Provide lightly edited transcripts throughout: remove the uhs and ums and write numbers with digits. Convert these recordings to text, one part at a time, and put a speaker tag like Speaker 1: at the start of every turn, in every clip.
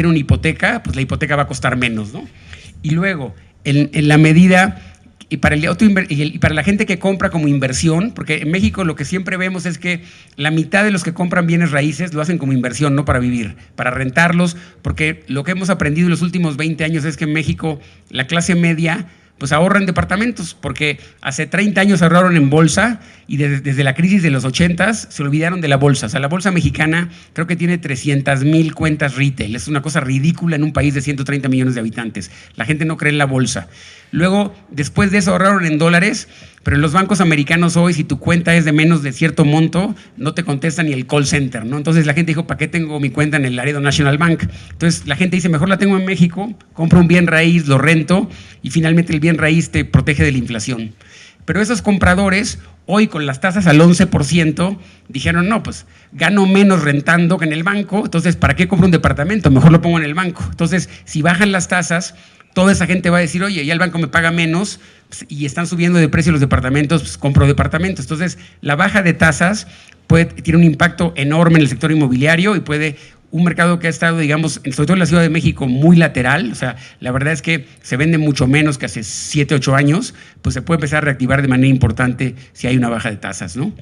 Speaker 1: quiere una hipoteca, pues la hipoteca va a costar menos, ¿no? Y luego, en la medida, y para la gente que compra como inversión, porque en México lo que siempre vemos es que la mitad de los que compran bienes raíces lo hacen como inversión, no para vivir, para rentarlos, porque lo que hemos aprendido en los últimos 20 años es que en México la clase media pues ahorra en departamentos, porque hace 30 años ahorraron en bolsa y desde la crisis de los 80s se olvidaron de la bolsa. O sea, la bolsa mexicana creo que tiene 300,000 cuentas retail. Es una cosa ridícula en un país de 130 millones de habitantes. La gente no cree en la bolsa. Luego, después de eso ahorraron en dólares, pero en los bancos americanos hoy, si tu cuenta es de menos de cierto monto, no te contesta ni el call center, ¿no? Entonces la gente dijo, ¿para qué tengo mi cuenta en el Laredo National Bank? Entonces la gente dice, mejor la tengo en México, compro un bien raíz, lo rento y finalmente el bien raíz te protege de la inflación. Pero esos compradores, hoy con las tasas al 11%, dijeron, no, pues gano menos rentando que en el banco, entonces ¿para qué compro un departamento? Mejor lo pongo en el banco. Entonces, si bajan las tasas, toda esa gente va a decir, oye, ya el banco me paga menos pues, y están subiendo de precio los departamentos, pues compro departamentos. Entonces, la baja de tasas tiene un impacto enorme en el sector inmobiliario y puede un mercado que ha estado, digamos, sobre todo en la Ciudad de México, muy lateral. O sea, la verdad es que se vende mucho menos que hace 7, 8 años, pues se puede empezar a reactivar de manera importante si hay una baja de tasas, ¿no?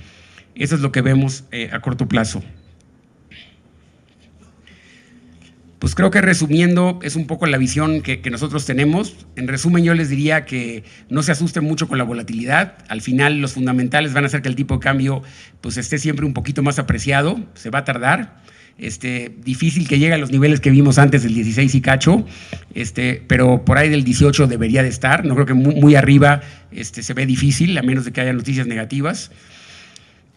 Speaker 1: Eso es lo que vemos a corto plazo. Pues creo que resumiendo es un poco la visión que nosotros tenemos. En resumen, yo les diría que no se asusten mucho con la volatilidad. Al final, los fundamentales van a hacer que el tipo de cambio pues, esté siempre un poquito más apreciado. Se va a tardar. Difícil que llegue a los niveles que vimos antes del 16 y cacho, pero por ahí del 18 debería de estar. No creo que muy arriba se ve difícil, a menos de que haya noticias negativas.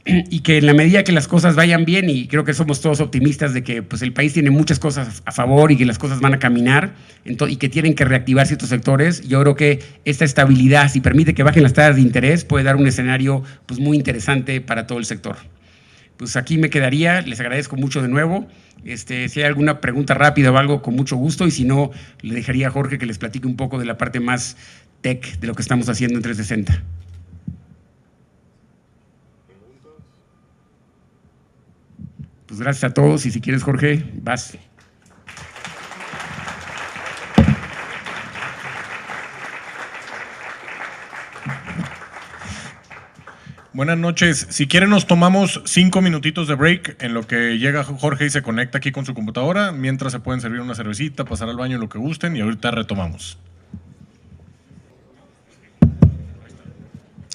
Speaker 1: Y que en la medida que las cosas vayan bien, y creo que somos todos optimistas de que pues, el país tiene muchas cosas a favor y que las cosas van a caminar y que tienen que reactivar ciertos sectores, yo creo que esta estabilidad, si permite que bajen las tasas de interés, puede dar un escenario pues, muy interesante para todo el sector. Pues aquí me quedaría, les agradezco mucho de nuevo. Si hay alguna pregunta rápida o algo, con mucho gusto, y si no, le dejaría a Jorge que les platique un poco de la parte más tech de lo que estamos haciendo en 360. Pues gracias a todos y si quieres, Jorge, vas.
Speaker 2: Buenas noches. Si quieren nos tomamos 5 minutitos de break en lo que llega Jorge y se conecta aquí con su computadora. Mientras se pueden servir una cervecita, pasar al baño, lo que gusten, y ahorita retomamos.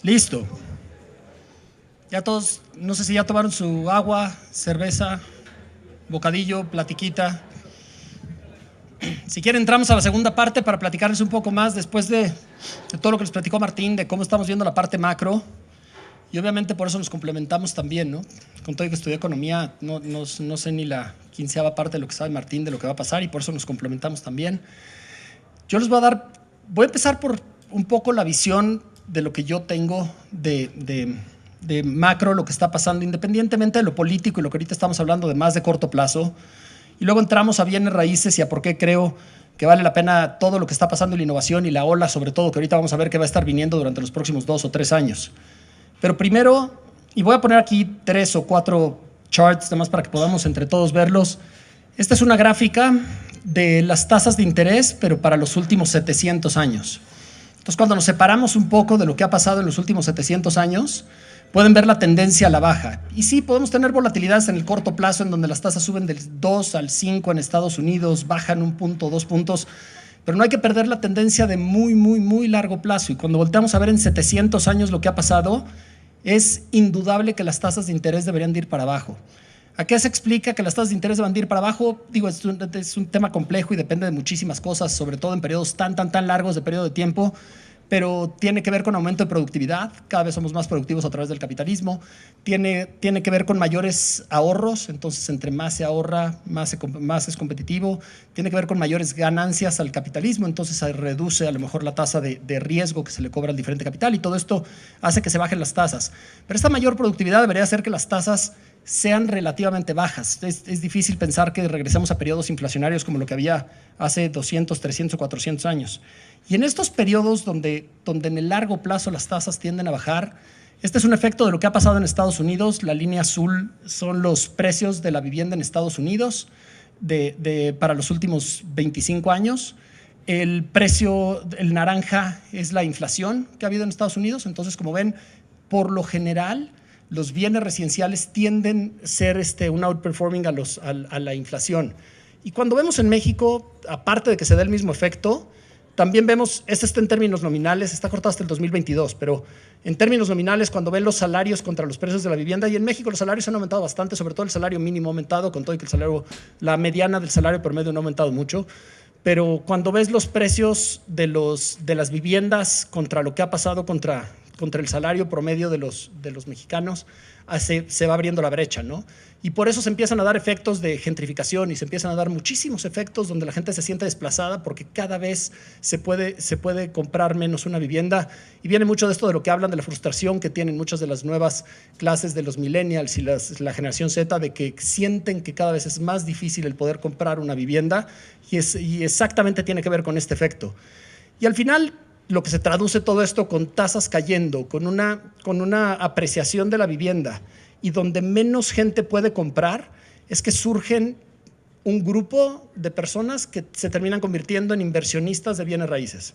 Speaker 3: Listo. Ya todos, no sé si ya tomaron su agua, cerveza, bocadillo, platiquita. Si quieren, entramos a la segunda parte para platicarles un poco más después de todo lo que les platicó Martín, de cómo estamos viendo la parte macro. Y obviamente por eso nos complementamos también, ¿no? Con todo que estudié economía, no sé ni la 15ª parte de lo que sabe Martín, de lo que va a pasar, y por eso nos complementamos también. Yo les voy a empezar por un poco la visión de lo que yo tengo de macro, lo que está pasando, independientemente de lo político y lo que ahorita estamos hablando de más de corto plazo. Y luego entramos a bienes raíces y a por qué creo que vale la pena todo lo que está pasando en la innovación y la ola, sobre todo, que ahorita vamos a ver que va a estar viniendo durante los próximos 2 o 3 años. Pero primero, y voy a poner aquí 3 o 4 charts, además para que podamos entre todos verlos. Esta es una gráfica de las tasas de interés, pero para los últimos 700 años. Entonces, cuando nos separamos un poco de lo que ha pasado en los últimos 700 años, pueden ver la tendencia a la baja. Y sí, podemos tener volatilidades en el corto plazo, en donde las tasas suben del 2 al 5 en Estados Unidos, bajan 1 punto, 2 puntos, pero no hay que perder la tendencia de muy largo plazo. Y cuando volteamos a ver en 700 años lo que ha pasado, es indudable que las tasas de interés deberían de ir para abajo. ¿A qué se explica que las tasas de interés van a ir para abajo? Digo, es un tema complejo y depende de muchísimas cosas, sobre todo en periodos tan largos de periodo de tiempo, pero tiene que ver con aumento de productividad. Cada vez somos más productivos a través del capitalismo. Tiene que ver con mayores ahorros, entonces entre más se ahorra, más es competitivo. Tiene que ver con mayores ganancias al capitalismo, entonces se reduce a lo mejor la tasa de riesgo que se le cobra al diferente capital, y todo esto hace que se bajen las tasas. Pero esta mayor productividad debería hacer que las tasas sean relativamente bajas. Es difícil pensar que regresemos a periodos inflacionarios como lo que había hace 200, 300 o 400 años. Y en estos periodos donde en el largo plazo las tasas tienden a bajar, este es un efecto de lo que ha pasado en Estados Unidos. La línea azul son los precios de la vivienda en Estados Unidos. para los últimos 25 años. El precio, el naranja, es la inflación que ha habido en Estados Unidos. Entonces, como ven, por lo general, los bienes residenciales tienden a ser un outperforming a la inflación. Y cuando vemos en México, aparte de que se dé el mismo efecto, también vemos, está en términos nominales, está cortado hasta el 2022, pero en términos nominales, cuando ven los salarios contra los precios de la vivienda, y en México los salarios han aumentado bastante, sobre todo el salario mínimo ha aumentado, con todo y que la mediana del salario promedio no ha aumentado mucho. Pero cuando ves los precios de las viviendas contra lo que ha pasado contra el salario promedio de los mexicanos, se va abriendo la brecha, ¿no? Y por eso se empiezan a dar efectos de gentrificación y se empiezan a dar muchísimos efectos donde la gente se siente desplazada porque cada vez se puede comprar menos una vivienda. Y viene mucho de esto de lo que hablan de la frustración que tienen muchas de las nuevas clases de los millennials y la generación Z, de que sienten que cada vez es más difícil el poder comprar una vivienda, y exactamente tiene que ver con este efecto. Y al final, lo que se traduce todo esto con tasas cayendo, con una apreciación de la vivienda y donde menos gente puede comprar, es que surgen un grupo de personas que se terminan convirtiendo en inversionistas de bienes raíces.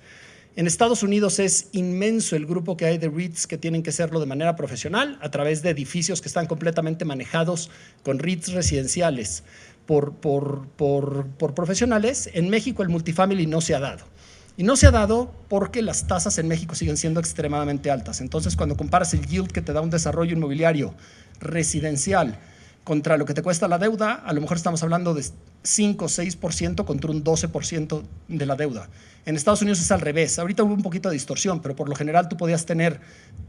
Speaker 3: En Estados Unidos es inmenso el grupo que hay de REITs que tienen que hacerlo de manera profesional a través de edificios que están completamente manejados con REITs residenciales por profesionales. En México el multifamily no se ha dado. Y no se ha dado porque las tasas en México siguen siendo extremadamente altas. Entonces, cuando comparas el yield que te da un desarrollo inmobiliario residencial contra lo que te cuesta la deuda, a lo mejor estamos hablando de 5 o 6% contra un 12% de la deuda. En Estados Unidos es al revés. Ahorita hubo un poquito de distorsión, pero por lo general tú podías tener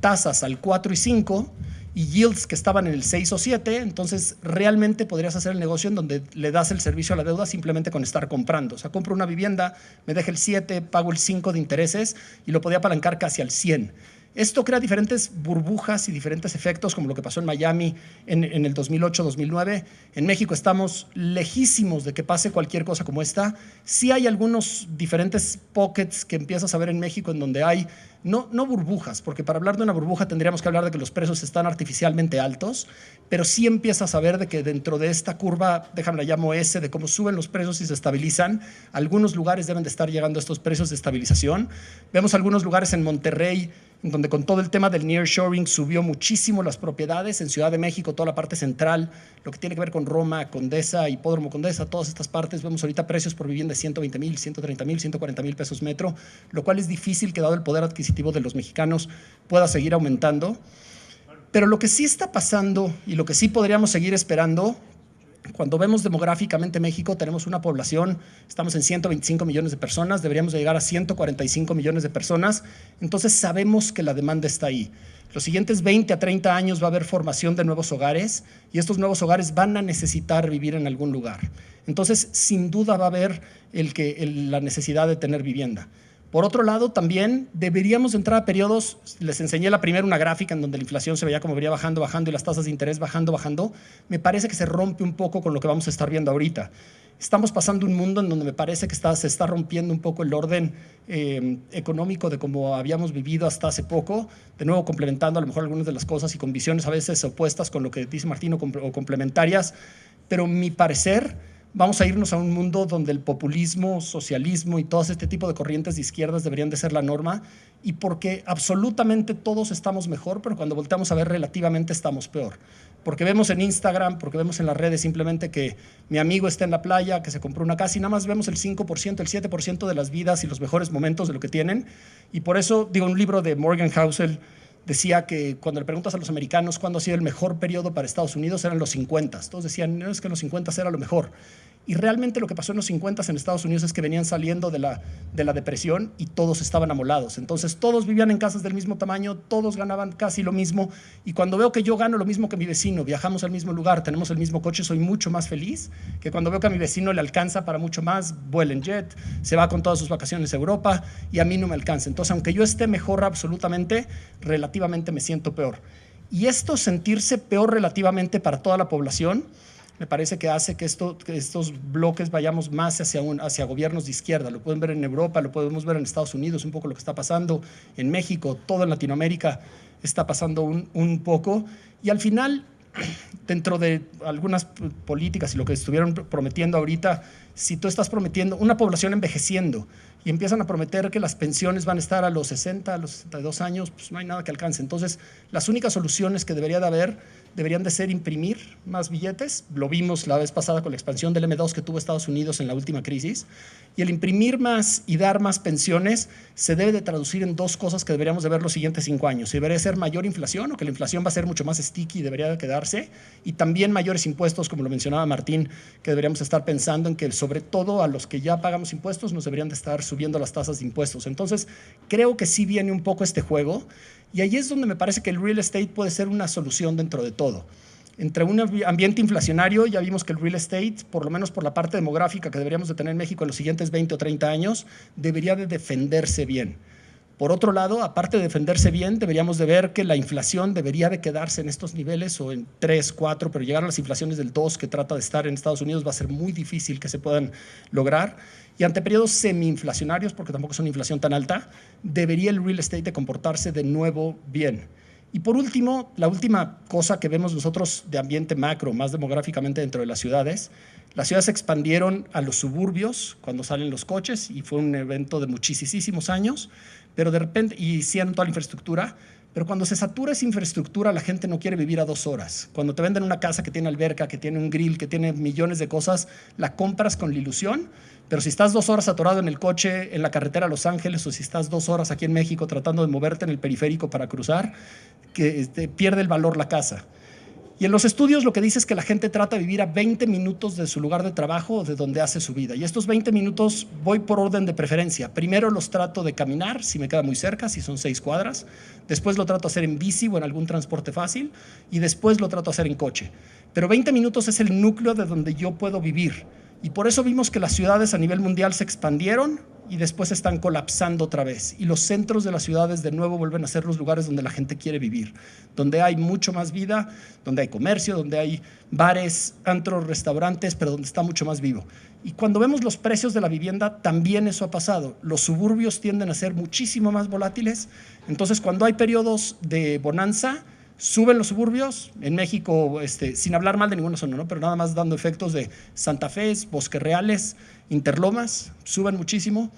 Speaker 3: tasas al 4 y 5 y yields que estaban en el 6 o 7, entonces realmente podrías hacer el negocio en donde le das el servicio a la deuda simplemente con estar comprando. O sea, compro una vivienda, me deja el 7, pago el 5 de intereses y lo podía apalancar casi al 100. Esto crea diferentes burbujas y diferentes efectos, como lo que pasó en Miami en el 2008-2009. En México estamos lejísimos de que pase cualquier cosa como esta. Sí hay algunos diferentes pockets que empiezas a ver en México en donde hay, no burbujas, porque para hablar de una burbuja tendríamos que hablar de que los precios están artificialmente altos, pero sí empiezas a ver de que dentro de esta curva, déjame la llamo S, de cómo suben los precios y se estabilizan, algunos lugares deben de estar llegando a estos precios de estabilización. Vemos algunos lugares en Monterrey, donde con todo el tema del nearshoring subió muchísimo las propiedades. En Ciudad de México, toda la parte central, lo que tiene que ver con Roma, Condesa, Hipódromo Condesa, todas estas partes, vemos ahorita precios por vivienda de 120,000, 130,000, 140,000 pesos metro, lo cual es difícil que, dado el poder adquisitivo de los mexicanos, pueda seguir aumentando. Pero lo que sí está pasando y lo que sí podríamos seguir esperando, cuando vemos demográficamente México, tenemos una población, estamos en 125 millones de personas, deberíamos de llegar a 145 millones de personas, entonces sabemos que la demanda está ahí. Los siguientes 20 a 30 años va a haber formación de nuevos hogares y estos nuevos hogares van a necesitar vivir en algún lugar. Entonces, sin duda va a haber la necesidad de tener vivienda. Por otro lado, también deberíamos entrar a periodos, les enseñé la primera una gráfica en donde la inflación se veía como venía bajando y las tasas de interés bajando. Me parece que se rompe un poco con lo que vamos a estar viendo ahorita. Estamos pasando un mundo en donde me parece que se está rompiendo un poco el orden económico de como habíamos vivido hasta hace poco, de nuevo complementando a lo mejor algunas de las cosas y con visiones a veces opuestas con lo que dice Martín o complementarias, pero mi parecer, vamos a irnos a un mundo donde el populismo, socialismo y todo este tipo de corrientes de izquierdas deberían de ser la norma, y porque absolutamente todos estamos mejor, pero cuando volteamos a ver relativamente estamos peor. Porque vemos en Instagram, porque vemos en las redes simplemente que mi amigo está en la playa, que se compró una casa y nada más vemos el 5%, el 7% de las vidas y los mejores momentos de lo que tienen. Y por eso, un libro de Morgan Housel decía que cuando le preguntas a los americanos cuándo ha sido el mejor periodo para Estados Unidos, eran los 50. Todos decían, no, es que los 50 era lo mejor. Y realmente lo que pasó en los 50 en Estados Unidos es que venían saliendo de la depresión y todos estaban amolados. Entonces todos vivían en casas del mismo tamaño, todos ganaban casi lo mismo. Y cuando veo que yo gano lo mismo que mi vecino, viajamos al mismo lugar, tenemos el mismo coche, soy mucho más feliz que cuando veo que a mi vecino le alcanza para mucho más, vuela en jet, se va con todas sus vacaciones a Europa y a mí no me alcanza. Entonces, aunque yo esté mejor absolutamente, relativamente me siento peor. Y esto, sentirse peor relativamente para toda la población, me parece que hace que estos bloques vayamos más hacia gobiernos de izquierda. Lo pueden ver en Europa, lo podemos ver en Estados Unidos, un poco lo que está pasando en México, todo en Latinoamérica está pasando un poco. Y al final, dentro de algunas políticas y lo que estuvieron prometiendo ahorita, si tú estás prometiendo una población envejeciendo y empiezan a prometer que las pensiones van a estar a los 60, a los 62 años, pues no hay nada que alcance. Entonces, las únicas soluciones que debería de haber deberían de ser imprimir más billetes. Lo vimos la vez pasada con la expansión del M2 que tuvo Estados Unidos en la última crisis. Y el imprimir más y dar más pensiones se debe de traducir en dos cosas que deberíamos de ver los siguientes 5 años. Si debería ser mayor inflación o que la inflación va a ser mucho más sticky y debería de quedarse. Y también mayores impuestos, como lo mencionaba Martín, que deberíamos estar pensando en que sobre todo a los que ya pagamos impuestos nos deberían de estar subiendo las tasas de impuestos. Entonces, creo que sí viene un poco este juego. Y ahí es donde me parece que el real estate puede ser una solución dentro de todo. Entre un ambiente inflacionario, ya vimos que el real estate, por lo menos por la parte demográfica que deberíamos de tener en México en los siguientes 20 o 30 años, debería de defenderse bien. Por otro lado, aparte de defenderse bien, deberíamos de ver que la inflación debería de quedarse en estos niveles o en 3, 4, pero llegar a las inflaciones del 2 que trata de estar en Estados Unidos va a ser muy difícil que se puedan lograr. Y ante periodos semi-inflacionarios, porque tampoco es una inflación tan alta, debería el real estate de comportarse de nuevo bien. Y por último, la última cosa que vemos nosotros de ambiente macro, más demográficamente dentro de las ciudades se expandieron a los suburbios cuando salen los coches y fue un evento de muchísimos años, pero de repente, y hicieron toda la infraestructura, pero cuando se satura esa infraestructura, la gente no quiere vivir a 2 horas. Cuando te venden una casa que tiene alberca, que tiene un grill, que tiene millones de cosas, la compras con la ilusión, pero si estás 2 horas atorado en el coche, en la carretera a Los Ángeles, o si estás 2 horas aquí en México tratando de moverte en el periférico para cruzar, que pierde el valor la casa. Y en los estudios lo que dice es que la gente trata de vivir a 20 minutos de su lugar de trabajo o de donde hace su vida. Y estos 20 minutos voy por orden de preferencia. Primero los trato de caminar, si me queda muy cerca, si son 6 cuadras. Después lo trato de hacer en bici o en algún transporte fácil. Y después lo trato de hacer en coche. Pero 20 minutos es el núcleo de donde yo puedo vivir. Y por eso vimos que las ciudades a nivel mundial se expandieron y después están colapsando otra vez. Y los centros de las ciudades de nuevo vuelven a ser los lugares donde la gente quiere vivir, donde hay mucho más vida, donde hay comercio, donde hay bares, antros, restaurantes, pero donde está mucho más vivo. Y cuando vemos los precios de la vivienda, también eso ha pasado. Los suburbios tienden a ser muchísimo más volátiles. Entonces, cuando hay periodos de bonanza, suben los suburbios. En México, sin hablar mal de ninguna zona, ¿no? Pero nada más dando efectos de Santa Fe, Bosques Reales, Interlomas, suben muchísimo.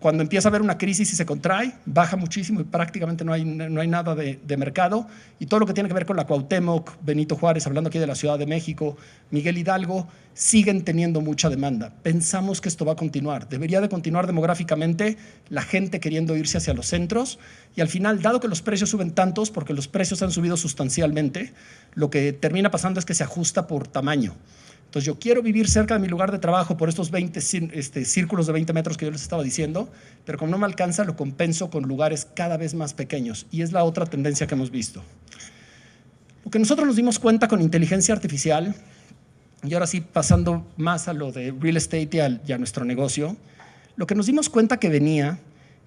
Speaker 3: Cuando empieza a haber una crisis y se contrae, baja muchísimo y prácticamente no hay nada de mercado. Y todo lo que tiene que ver con la Cuauhtémoc, Benito Juárez, hablando aquí de la Ciudad de México, Miguel Hidalgo, siguen teniendo mucha demanda. Pensamos que esto va a continuar. Debería de continuar demográficamente, la gente queriendo irse hacia los centros. Y al final, dado que los precios suben tantos, porque los precios han subido sustancialmente, lo que termina pasando es que se ajusta por tamaño. Entonces, yo quiero vivir cerca de mi lugar de trabajo por estos 20 círculos de 20 metros que yo les estaba diciendo, pero como no me alcanza, lo compenso con lugares cada vez más pequeños. Y es la otra tendencia que hemos visto. Lo que nosotros nos dimos cuenta con inteligencia artificial, y ahora sí pasando más a lo de real estate y a nuestro negocio, lo que nos dimos cuenta que venía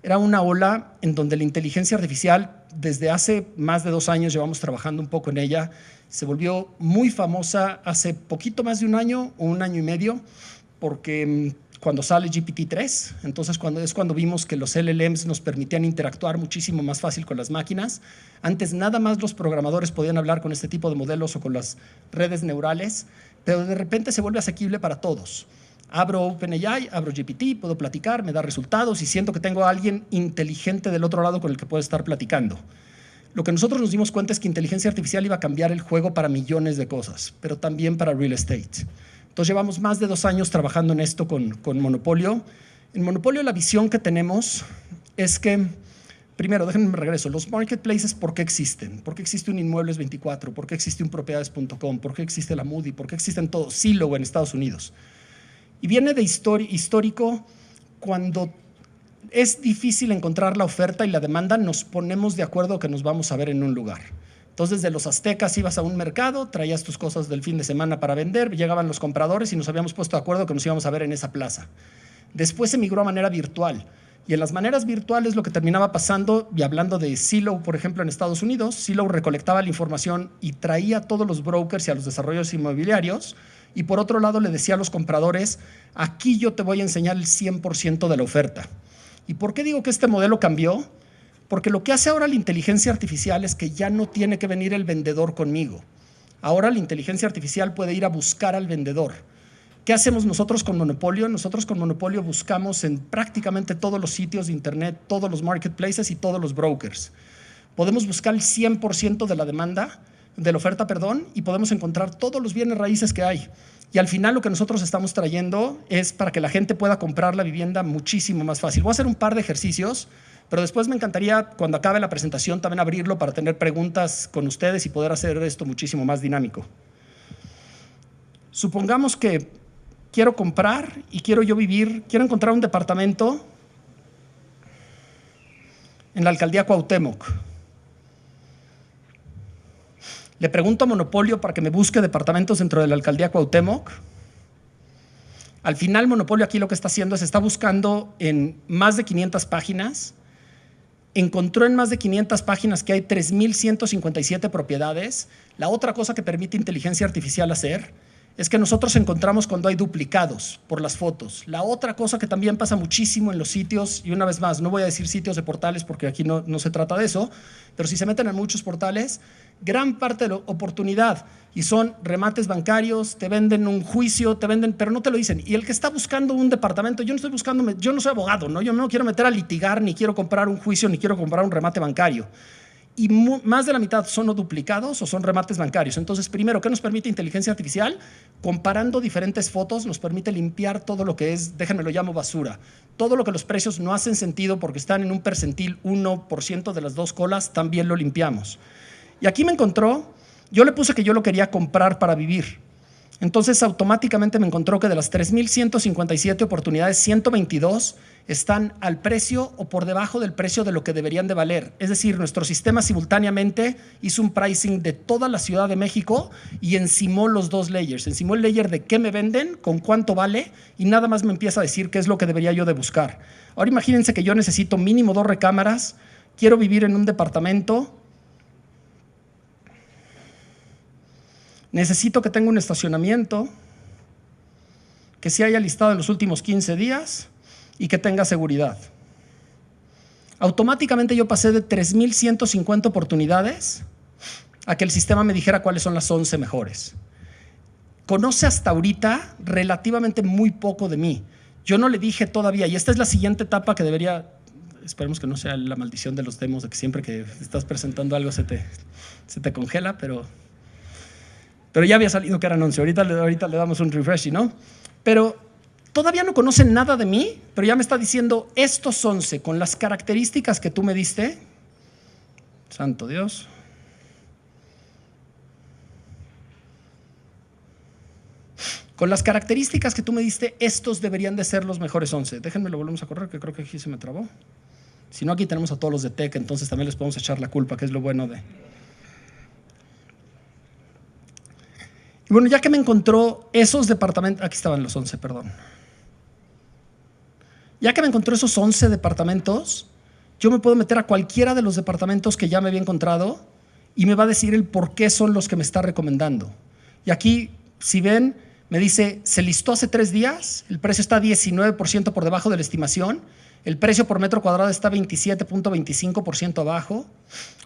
Speaker 3: era una ola en donde la inteligencia artificial, desde hace más de 2 años llevamos trabajando un poco en ella, se volvió muy famosa hace poquito más de 1 año o 1 año y medio, porque cuando sale GPT-3, entonces cuando vimos que los LLMs nos permitían interactuar muchísimo más fácil con las máquinas. Antes nada más los programadores podían hablar con este tipo de modelos o con las redes neurales, pero de repente se vuelve asequible para todos. Abro OpenAI, abro GPT, puedo platicar, me da resultados y siento que tengo a alguien inteligente del otro lado con el que puedo estar platicando. Lo que nosotros nos dimos cuenta es que inteligencia artificial iba a cambiar el juego para millones de cosas, pero también para real estate. Entonces llevamos más de 2 años trabajando en esto con Monopolio. En Monopolio la visión que tenemos es que, primero, déjenme regreso, los marketplaces, ¿por qué existen? ¿Por qué existe un Inmuebles 24? ¿Por qué existe un Propiedades.com? ¿Por qué existe la Moody? ¿Por qué existen todos? Zillow en Estados Unidos. Y viene de histórico, cuando es difícil encontrar la oferta y la demanda, nos ponemos de acuerdo que nos vamos a ver en un lugar. Entonces, desde los aztecas ibas a un mercado, traías tus cosas del fin de semana para vender, llegaban los compradores y nos habíamos puesto de acuerdo que nos íbamos a ver en esa plaza. Después se migró a manera virtual. Y en las maneras virtuales lo que terminaba pasando, y hablando de Zillow, por ejemplo, en Estados Unidos, Zillow recolectaba la información y traía a todos los brokers y a los desarrollos inmobiliarios, y por otro lado le decía a los compradores, aquí yo te voy a enseñar el 100% de la oferta. ¿Y por qué digo que este modelo cambió? Porque lo que hace ahora la inteligencia artificial es que ya no tiene que venir el vendedor conmigo. Ahora la inteligencia artificial puede ir a buscar al vendedor. ¿Qué hacemos nosotros con Monopolio? Nosotros con Monopolio buscamos en prácticamente todos los sitios de internet, todos los marketplaces y todos los brokers. Podemos buscar el 100% de la demanda, de la oferta, perdón, y podemos encontrar todos los bienes raíces que hay. Y al final lo que nosotros estamos trayendo es para que la gente pueda comprar la vivienda muchísimo más fácil. Voy a hacer un par de ejercicios, pero después me encantaría, cuando acabe la presentación, también abrirlo para tener preguntas con ustedes y poder hacer esto muchísimo más dinámico. Supongamos que quiero comprar y quiero yo vivir, quiero encontrar un departamento en la alcaldía Cuauhtémoc. Le pregunto a Monopolio para que me busque departamentos dentro de la alcaldía Cuauhtémoc. Al final, Monopolio aquí lo que está haciendo es está buscando en más de 500 páginas. Encontró en más de 500 páginas que hay 3,157 propiedades. La otra cosa que permite inteligencia artificial hacer es que nosotros encontramos cuando hay duplicados por las fotos. La otra cosa que también pasa muchísimo en los sitios, y una vez más, no voy a decir sitios de portales porque aquí no se trata de eso, pero si se meten en muchos portales, gran parte de la oportunidad, y son remates bancarios, te venden un juicio, te venden, pero no te lo dicen. Y el que está buscando un departamento, yo no estoy buscando, yo no soy abogado, ¿no? Yo no quiero meter a litigar, ni quiero comprar un juicio, ni quiero comprar un remate bancario. Y más de la mitad son o duplicados o son remates bancarios. Entonces, primero, ¿qué nos permite inteligencia artificial? Comparando diferentes fotos nos permite limpiar todo lo que es, déjenme lo llamo basura, todo lo que los precios no hacen sentido porque están en un percentil 1% de las dos colas, también lo limpiamos. Y aquí me encontró, yo le puse que yo lo quería comprar para vivir. Entonces, automáticamente me encontró que de las 3,157 oportunidades, 122 están al precio o por debajo del precio de lo que deberían de valer. Es decir, nuestro sistema simultáneamente hizo un pricing de toda la Ciudad de México y encimó los dos layers. Encimó el layer de qué me venden, con cuánto vale, y nada más me empieza a decir qué es lo que debería yo de buscar. Ahora imagínense que yo necesito mínimo 2 recámaras, quiero vivir en un departamento, necesito que tenga un estacionamiento, que se haya listado en los últimos 15 días y que tenga seguridad. Automáticamente yo pasé de 3,150 oportunidades a que el sistema me dijera cuáles son las 11 mejores. Conoce hasta ahorita relativamente muy poco de mí. Yo no le dije todavía, y esta es la siguiente etapa que debería, esperemos que no sea la maldición de los demos, de que siempre que estás presentando algo se te congela, pero ya había salido que eran 11. Ahorita le damos un refresh, ¿no? Pero todavía no conocen nada de mí, pero ya me está diciendo estos 11 con las características que tú me diste. Santo Dios. Con las características que tú me diste, estos deberían de ser los mejores 11. Déjenme lo volvemos a correr, que creo que aquí se me trabó. Si no, aquí tenemos a todos los de tech, entonces también les podemos echar la culpa, que es lo bueno de... Y bueno, ya que me encontró esos departamentos, aquí estaban los 11, perdón. Ya que me encontró esos 11 departamentos, yo me puedo meter a cualquiera de los departamentos que ya me había encontrado y me va a decir el por qué son los que me está recomendando. Y aquí, si ven, me dice, se listó hace 3 días, el precio está 19% por debajo de la estimación, el precio por metro cuadrado está 27.25% abajo.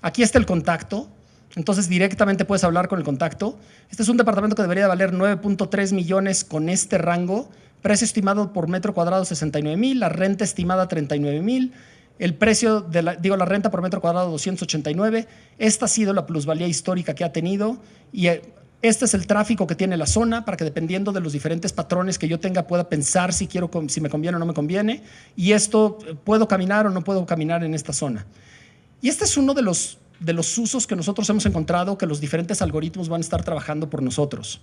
Speaker 3: Aquí está el contacto. Entonces directamente puedes hablar con el contacto. Este es un departamento que debería de valer 9.3 millones con este rango. Precio estimado por metro cuadrado 69,000, la renta estimada 39,000, el precio la renta por metro cuadrado 289. Esta ha sido la plusvalía histórica que ha tenido y este es el tráfico que tiene la zona para que dependiendo de los diferentes patrones que yo tenga pueda pensar si me conviene o no me conviene, y esto, ¿puedo caminar o no puedo caminar en esta zona? Y este es uno de los usos que nosotros hemos encontrado, que los diferentes algoritmos van a estar trabajando por nosotros.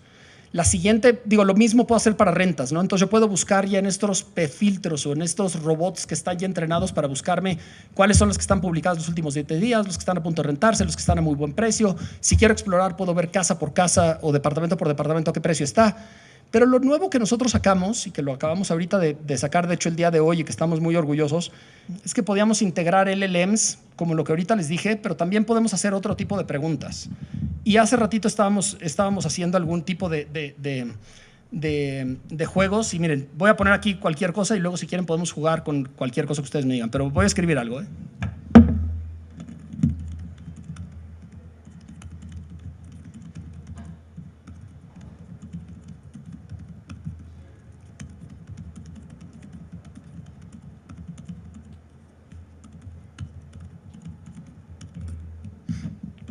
Speaker 3: La siguiente, lo mismo puedo hacer para rentas, ¿no? Entonces yo puedo buscar ya en estos filtros o en estos robots que están ya entrenados para buscarme cuáles son los que están publicados los últimos 7 días, los que están a punto de rentarse, los que están a muy buen precio. Si quiero explorar, puedo ver casa por casa o departamento por departamento a qué precio está. Pero lo nuevo que nosotros sacamos, y que lo acabamos ahorita de sacar, de hecho, el día de hoy, y que estamos muy orgullosos, es que podíamos integrar LLMs, como lo que ahorita les dije, pero también podemos hacer otro tipo de preguntas. Y hace ratito estábamos haciendo algún tipo de juegos, y miren, voy a poner aquí cualquier cosa y luego si quieren podemos jugar con cualquier cosa que ustedes me digan, pero voy a escribir algo, ¿eh?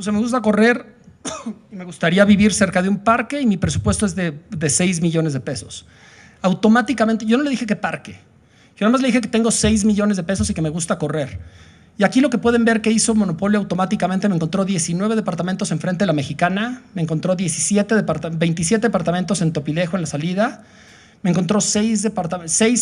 Speaker 3: O sea, me gusta correr y me gustaría vivir cerca de un parque y mi presupuesto es de 6 millones de pesos. Automáticamente, yo no le dije que parque, yo nada más le dije que tengo 6 millones de pesos y que me gusta correr. Y aquí lo que pueden ver que hizo Monopolio automáticamente, me encontró 19 departamentos enfrente de la Mexicana, me encontró 27 departamentos en Topilejo en la salida, me encontró 6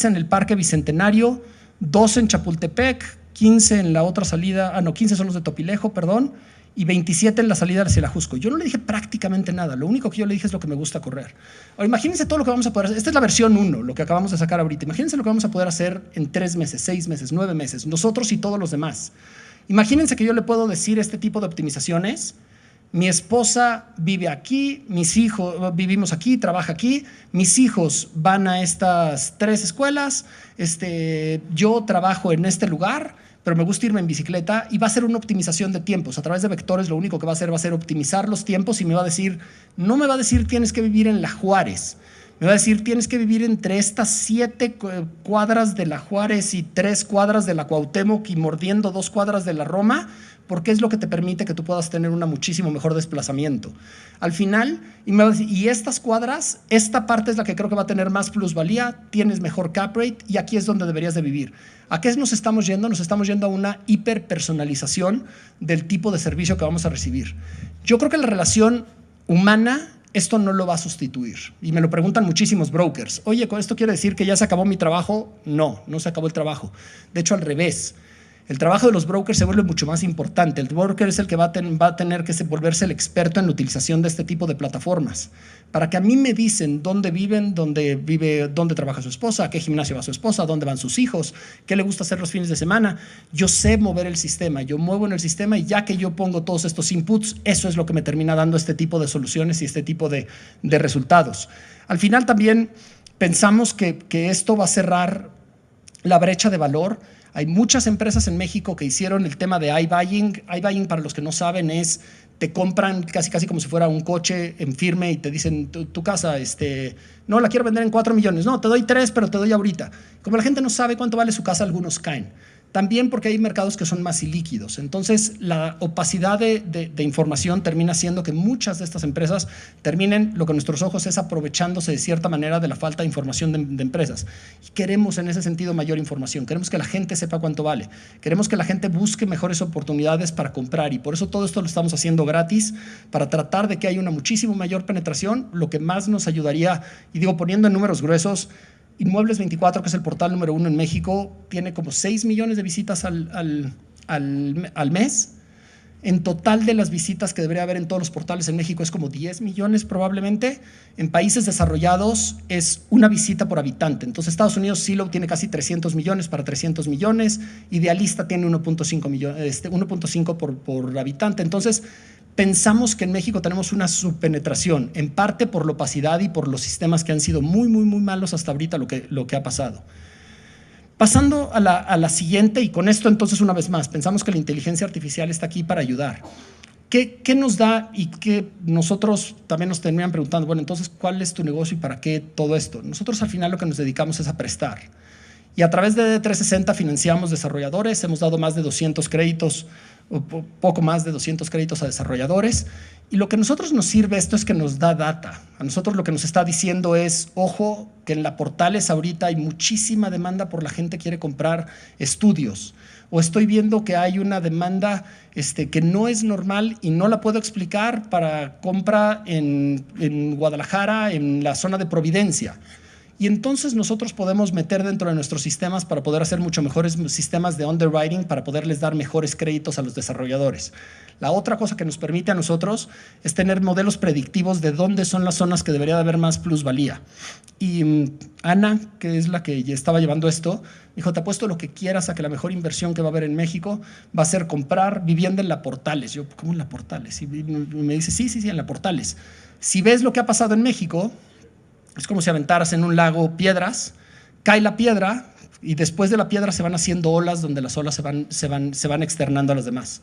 Speaker 3: en el Parque Bicentenario, 2 en Chapultepec, 15 en la otra salida, 15 son los de Topilejo, perdón, y 27 en la salida hacia la Jusco. Yo no le dije prácticamente nada, lo único que yo le dije es lo que me gusta correr. Ahora, imagínense todo lo que vamos a poder hacer. Esta es la versión 1, lo que acabamos de sacar ahorita. Imagínense lo que vamos a poder hacer en 3 meses, 6 meses, 9 meses, nosotros y todos los demás. Imagínense que yo le puedo decir este tipo de optimizaciones. Mi esposa vive aquí, mis hijos vivimos aquí, trabaja aquí, mis hijos van a estas 3 escuelas, yo trabajo en este lugar, pero me gusta irme en bicicleta y va a ser una optimización de tiempos. A través de vectores lo único que va a ser optimizar los tiempos y me va a decir, no me va a decir tienes que vivir en La Juárez, me va a decir tienes que vivir entre estas 7 cuadras de La Juárez y 3 cuadras de la Cuauhtémoc y mordiendo 2 cuadras de la Roma, porque es lo que te permite que tú puedas tener un muchísimo mejor desplazamiento. Al final, y me va a decir, y estas cuadras, esta parte es la que creo que va a tener más plusvalía, tienes mejor cap rate y aquí es donde deberías de vivir. ¿A qué nos estamos yendo? Nos estamos yendo a una hiperpersonalización del tipo de servicio que vamos a recibir. Yo creo que la relación humana, esto no lo va a sustituir. Y me lo preguntan muchísimos brokers. Oye, ¿con esto quiere decir que ya se acabó mi trabajo? No, no se acabó el trabajo. De hecho, al revés. El trabajo de los brokers se vuelve mucho más importante. El broker es el que va a tener que volverse el experto en la utilización de este tipo de plataformas. Para que a mí me dicen dónde viven, dónde trabaja su esposa, a qué gimnasio va su esposa, dónde van sus hijos, qué le gusta hacer los fines de semana. Yo sé mover el sistema, yo muevo en el sistema y ya que yo pongo todos estos inputs, eso es lo que me termina dando este tipo de soluciones y este tipo de resultados. Al final también pensamos que esto va a cerrar la brecha de valor. Hay muchas empresas en México que hicieron el tema de iBuying. iBuying, para los que no saben, es te compran casi como si fuera un coche en firme y te dicen, tu casa, no, la quiero vender en 4 millones. No, te doy 3, pero te doy ahorita. Como la gente no sabe cuánto vale su casa, algunos caen. También porque hay mercados que son más ilíquidos. Entonces, la opacidad de información termina haciendo que muchas de estas empresas terminen, lo que nuestros ojos es aprovechándose de cierta manera de la falta de información de empresas. Y queremos en ese sentido mayor información. Queremos que la gente sepa cuánto vale. Queremos que la gente busque mejores oportunidades para comprar y por eso todo esto lo estamos haciendo gratis para tratar de que haya una muchísimo mayor penetración, lo que más nos ayudaría, y digo poniendo en números gruesos, Inmuebles 24, que es el portal número 1 en México, tiene como 6 millones de visitas al mes. En total de las visitas que debería haber en todos los portales en México es como 10 millones probablemente. En países desarrollados es una visita por habitante. Entonces Estados Unidos Zillow tiene casi 300 millones para 300 millones. Idealista tiene 1.5 por habitante. Entonces pensamos que en México tenemos una subpenetración, en parte por la opacidad y por los sistemas que han sido muy malos hasta ahorita lo que ha pasado. Pasando a la siguiente, y con esto entonces una vez más, pensamos que la inteligencia artificial está aquí para ayudar. ¿Qué nos da y qué nosotros también nos terminan preguntando? Bueno, entonces, ¿cuál es tu negocio y para qué todo esto? Nosotros al final lo que nos dedicamos es a prestar. Y a través de D360 financiamos desarrolladores, hemos dado más de 200 créditos, o poco más de 200 créditos a desarrolladores. Y lo que a nosotros nos sirve esto es que nos da data. A nosotros lo que nos está diciendo es, ojo, que en la Portales ahorita hay muchísima demanda por la gente que quiere comprar estudios. O estoy viendo que hay una demanda que no es normal y no la puedo explicar para compra en Guadalajara, en la zona de Providencia. Y entonces nosotros podemos meter dentro de nuestros sistemas para poder hacer mucho mejores sistemas de underwriting para poderles dar mejores créditos a los desarrolladores. La otra cosa que nos permite a nosotros es tener modelos predictivos de dónde son las zonas que debería de haber más plusvalía. Y Ana, que es la que estaba llevando esto, dijo, te apuesto lo que quieras a que la mejor inversión que va a haber en México va a ser comprar vivienda en la Portales. Yo, ¿cómo en la Portales? Y me dice, sí, en la Portales. Si ves lo que ha pasado en México, es como si aventaras en un lago piedras, cae la piedra y después de la piedra se van haciendo olas donde las olas se van externando a las demás.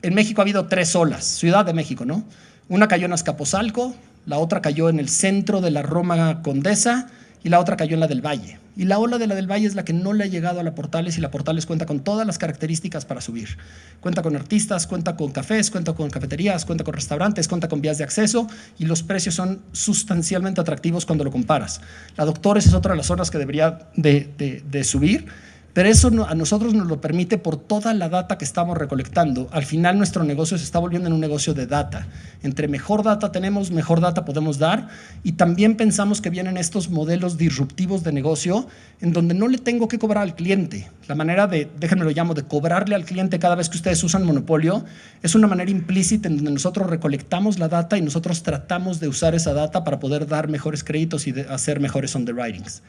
Speaker 3: En México ha habido 3 olas, Ciudad de México, ¿no? Una cayó en Azcapotzalco, la otra cayó en el centro de la Roma Condesa y la otra cayó en la del Valle. Y la ola de la del Valle es la que no le ha llegado a la Portales, y la Portales cuenta con todas las características para subir. Cuenta con artistas, cuenta con cafés, cuenta con cafeterías, cuenta con restaurantes, cuenta con vías de acceso, y los precios son sustancialmente atractivos cuando lo comparas. La Doctores es otra de las zonas que debería de subir, pero eso a nosotros nos lo permite por toda la data que estamos recolectando. Al final nuestro negocio se está volviendo en un negocio de data. Entre mejor data tenemos, mejor data podemos dar, y también pensamos que vienen estos modelos disruptivos de negocio en donde no le tengo que cobrar al cliente. La manera déjenme lo llamo, de cobrarle al cliente cada vez que ustedes usan Monopolio es una manera implícita en donde nosotros recolectamos la data y nosotros tratamos de usar esa data para poder dar mejores créditos y hacer mejores underwritings.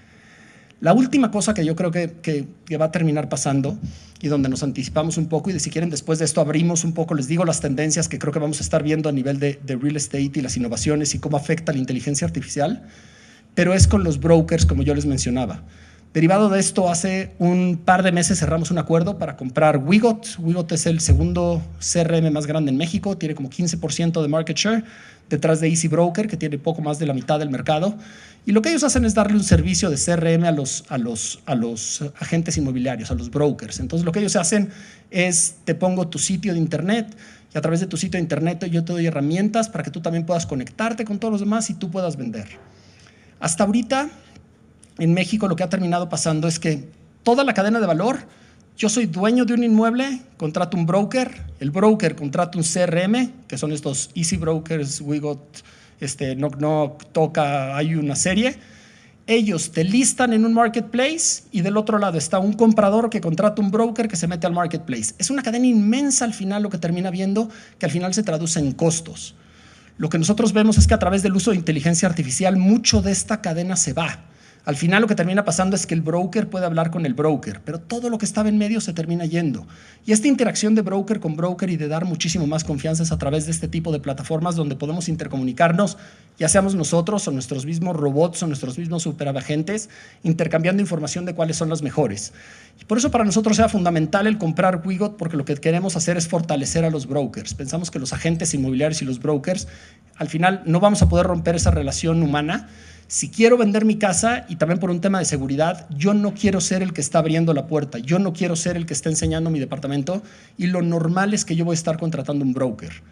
Speaker 3: La última cosa que yo creo que va a terminar pasando, y donde nos anticipamos un poco, y si quieren después de esto abrimos un poco, les digo las tendencias que creo que vamos a estar viendo a nivel de real estate y las innovaciones y cómo afecta la inteligencia artificial, pero es con los brokers, como yo les mencionaba. Derivado de esto, hace un par de meses cerramos un acuerdo para comprar Wigot. Wigot es el segundo CRM más grande en México, tiene como 15% de market share, detrás de Easy Broker, que tiene poco más de la mitad del mercado. Y lo que ellos hacen es darle un servicio de CRM a los agentes inmobiliarios, a los brokers. Entonces, lo que ellos hacen es, te pongo tu sitio de internet, y a través de tu sitio de internet yo te doy herramientas para que tú también puedas conectarte con todos los demás y tú puedas vender. Hasta ahorita, en México, lo que ha terminado pasando es que toda la cadena de valor, yo soy dueño de un inmueble, contrato un broker, el broker contrata un CRM, que son estos Easy Brokers, Wigot, Knock Knock, Toca, hay una serie. Ellos te listan en un marketplace, y del otro lado está un comprador que contrata un broker que se mete al marketplace. Es una cadena inmensa al final, lo que termina viendo, que al final se traduce en costos. Lo que nosotros vemos es que a través del uso de inteligencia artificial, mucho de esta cadena se va. Al final lo que termina pasando es que el broker puede hablar con el broker, pero todo lo que estaba en medio se termina yendo. Y esta interacción de broker con broker y de dar muchísimo más confianza es a través de este tipo de plataformas donde podemos intercomunicarnos, ya seamos nosotros o nuestros mismos robots o nuestros mismos superagentes, intercambiando información de cuáles son las mejores. Y por eso para nosotros era fundamental el comprar Wigot, porque lo que queremos hacer es fortalecer a los brokers. Pensamos que los agentes inmobiliarios y los brokers, al final no vamos a poder romper esa relación humana. Si quiero vender mi casa, y también por un tema de seguridad, yo no quiero ser el que está abriendo la puerta, yo no quiero ser el que está enseñando mi departamento, y lo normal es que yo voy a estar contratando un broker.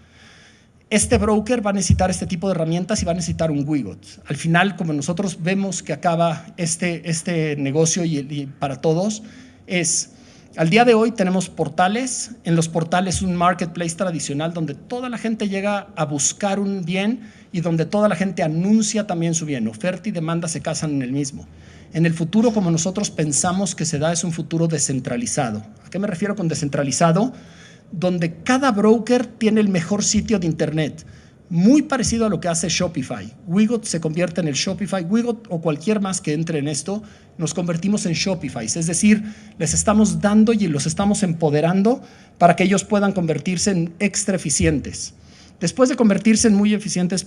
Speaker 3: Este broker va a necesitar este tipo de herramientas y va a necesitar un Wigot. Al final, como nosotros vemos que acaba este negocio y para todos, es, al día de hoy tenemos portales, en los portales un marketplace tradicional donde toda la gente llega a buscar un bien y donde toda la gente anuncia también su bien. Oferta y demanda se casan en el mismo. En el futuro, como nosotros pensamos que se da, es un futuro descentralizado. ¿A qué me refiero con descentralizado? Donde cada broker tiene el mejor sitio de internet, muy parecido a lo que hace Shopify. Wigot se convierte en el Shopify. Wigot o cualquier más que entre en esto, nos convertimos en Shopify. Es decir, les estamos dando y los estamos empoderando para que ellos puedan convertirse en extra eficientes. Después de convertirse en muy eficientes,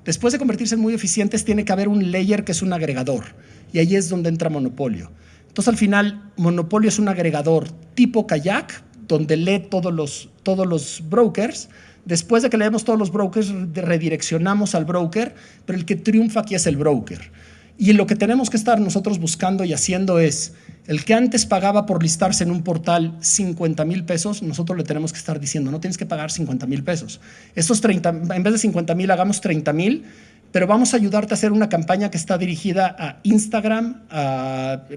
Speaker 3: después de convertirse en muy eficientes, tiene que haber un layer que es un agregador, y ahí es donde entra Monopolio. Entonces, al final, Monopolio es un agregador tipo Kayak, donde lee todos los brokers. Después de que leemos todos los brokers, redireccionamos al broker, pero el que triunfa aquí es el broker. Y lo que tenemos que estar nosotros buscando y haciendo es, el que antes pagaba por listarse en un portal 50,000 pesos, nosotros le tenemos que estar diciendo, no tienes que pagar 50,000 pesos. Estos 30, en vez de 50,000, hagamos 30,000, pero vamos a ayudarte a hacer una campaña que está dirigida a Instagram,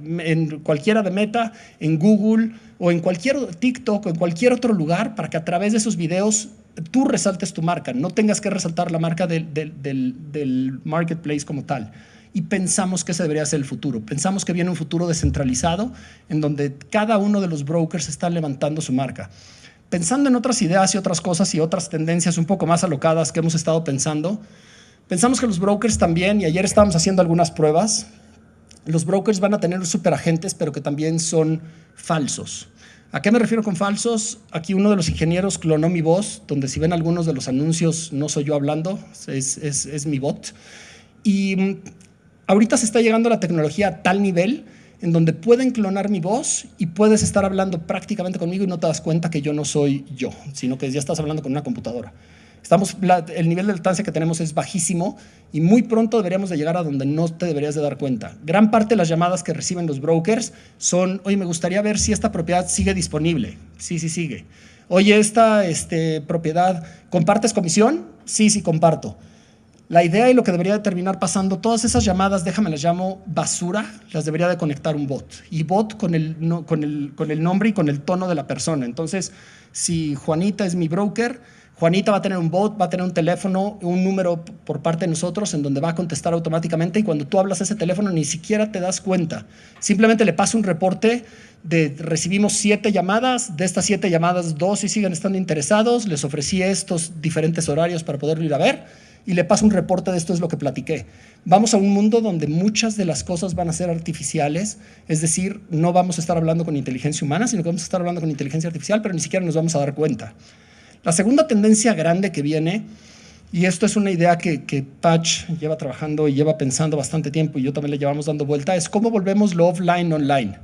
Speaker 3: en cualquiera de Meta, en Google o en cualquier TikTok o en cualquier otro lugar, para que a través de esos videos tú resaltes tu marca, no tengas que resaltar la marca del marketplace como tal. Y pensamos que ese debería ser el futuro. Pensamos que viene un futuro descentralizado en donde cada uno de los brokers está levantando su marca. Pensando en otras ideas y otras cosas y otras tendencias un poco más alocadas que hemos estado pensando, pensamos que los brokers también, y ayer estábamos haciendo algunas pruebas, los brokers van a tener superagentes, pero que también son falsos. ¿A qué me refiero con falsos? Aquí uno de los ingenieros clonó mi voz, donde si ven algunos de los anuncios no soy yo hablando, es mi bot. Y ahorita se está llegando la tecnología a tal nivel en donde pueden clonar mi voz y puedes estar hablando prácticamente conmigo y no te das cuenta que yo no soy yo, sino que ya estás hablando con una computadora. El nivel de latancia que tenemos es bajísimo y muy pronto deberíamos de llegar a donde no te deberías de dar cuenta. Gran parte de las llamadas que reciben los brokers son, oye, me gustaría ver si esta propiedad sigue disponible. Sí, sigue. Oye, esta propiedad, ¿compartes comisión? Sí, comparto. La idea y lo que debería de terminar pasando, todas esas llamadas, déjame las llamo basura, las debería de conectar un bot. Y bot con el nombre y con el tono de la persona. Entonces, si Juanita es mi broker, Juanita va a tener un bot, va a tener un teléfono, un número por parte de nosotros en donde va a contestar automáticamente y cuando tú hablas a ese teléfono ni siquiera te das cuenta. Simplemente le pasa un reporte de recibimos 7 llamadas, de estas 7 llamadas 2 sí siguen estando interesados, les ofrecí estos diferentes horarios para poderlo ir a ver y le paso un reporte de esto es lo que platiqué. Vamos a un mundo donde muchas de las cosas van a ser artificiales, es decir, no vamos a estar hablando con inteligencia humana, sino que vamos a estar hablando con inteligencia artificial, pero ni siquiera nos vamos a dar cuenta. La segunda tendencia grande que viene, y esto es una idea que Patch lleva trabajando y lleva pensando bastante tiempo y yo también le llevamos dando vuelta, es cómo volvemos lo offline online.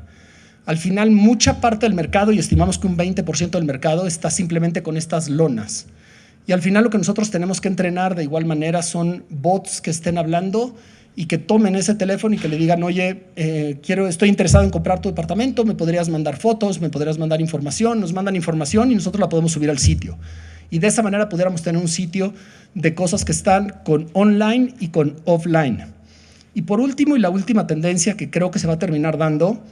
Speaker 3: Al final, mucha parte del mercado, y estimamos que un 20% del mercado, está simplemente con estas lonas. Y al final lo que nosotros tenemos que entrenar de igual manera son bots que estén hablando y que tomen ese teléfono y que le digan, oye, estoy interesado en comprar tu departamento, me podrías mandar fotos, me podrías mandar información, nos mandan información y nosotros la podemos subir al sitio. Y de esa manera pudiéramos tener un sitio de cosas que están con online y con offline. Y por último, y la última tendencia que creo que se va a terminar dando,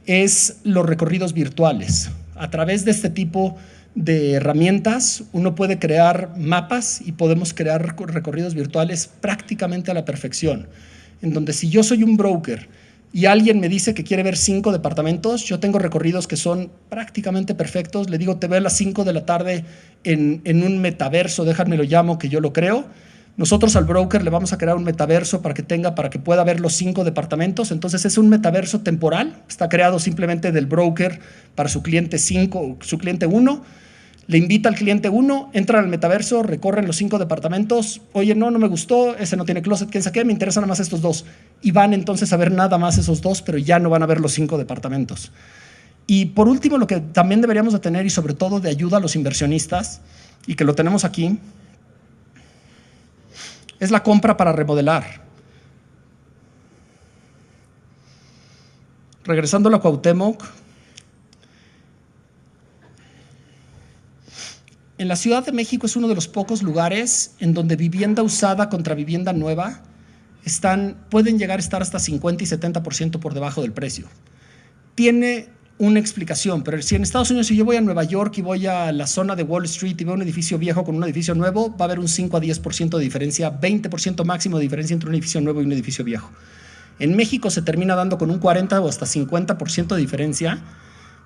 Speaker 3: es los recorridos virtuales. A través de este tipo de herramientas, uno puede crear mapas y podemos crear recorridos virtuales prácticamente a la perfección. En donde si yo soy un broker y alguien me dice que quiere ver 5 departamentos, yo tengo recorridos que son prácticamente perfectos. Le digo, te veo a las 5 de la tarde en un metaverso, déjame lo llamo, que yo lo creo. Nosotros al broker le vamos a crear un metaverso para que pueda ver los 5 departamentos. Entonces es un metaverso temporal, está creado simplemente del broker para su cliente 5, su cliente 1. Le invita al cliente 1, entran al metaverso, recorren los 5 departamentos. Oye, no me gustó, ese no tiene closet, quién sabe qué, me interesan nada más estos 2. Y van entonces a ver nada más esos 2, pero ya no van a ver los 5 departamentos. Y por último, lo que también deberíamos de tener y sobre todo de ayuda a los inversionistas, y que lo tenemos aquí, es la compra para remodelar. Regresando a la Cuauhtémoc, en la Ciudad de México es uno de los pocos lugares en donde vivienda usada contra vivienda nueva pueden llegar a estar hasta 50 y 70% por debajo del precio. Tiene una explicación, pero si en Estados Unidos, si yo voy a Nueva York y voy a la zona de Wall Street y veo un edificio viejo con un edificio nuevo, va a haber un 5 a 10% de diferencia, 20% máximo de diferencia entre un edificio nuevo y un edificio viejo. En México se termina dando con un 40 o hasta 50% de diferencia,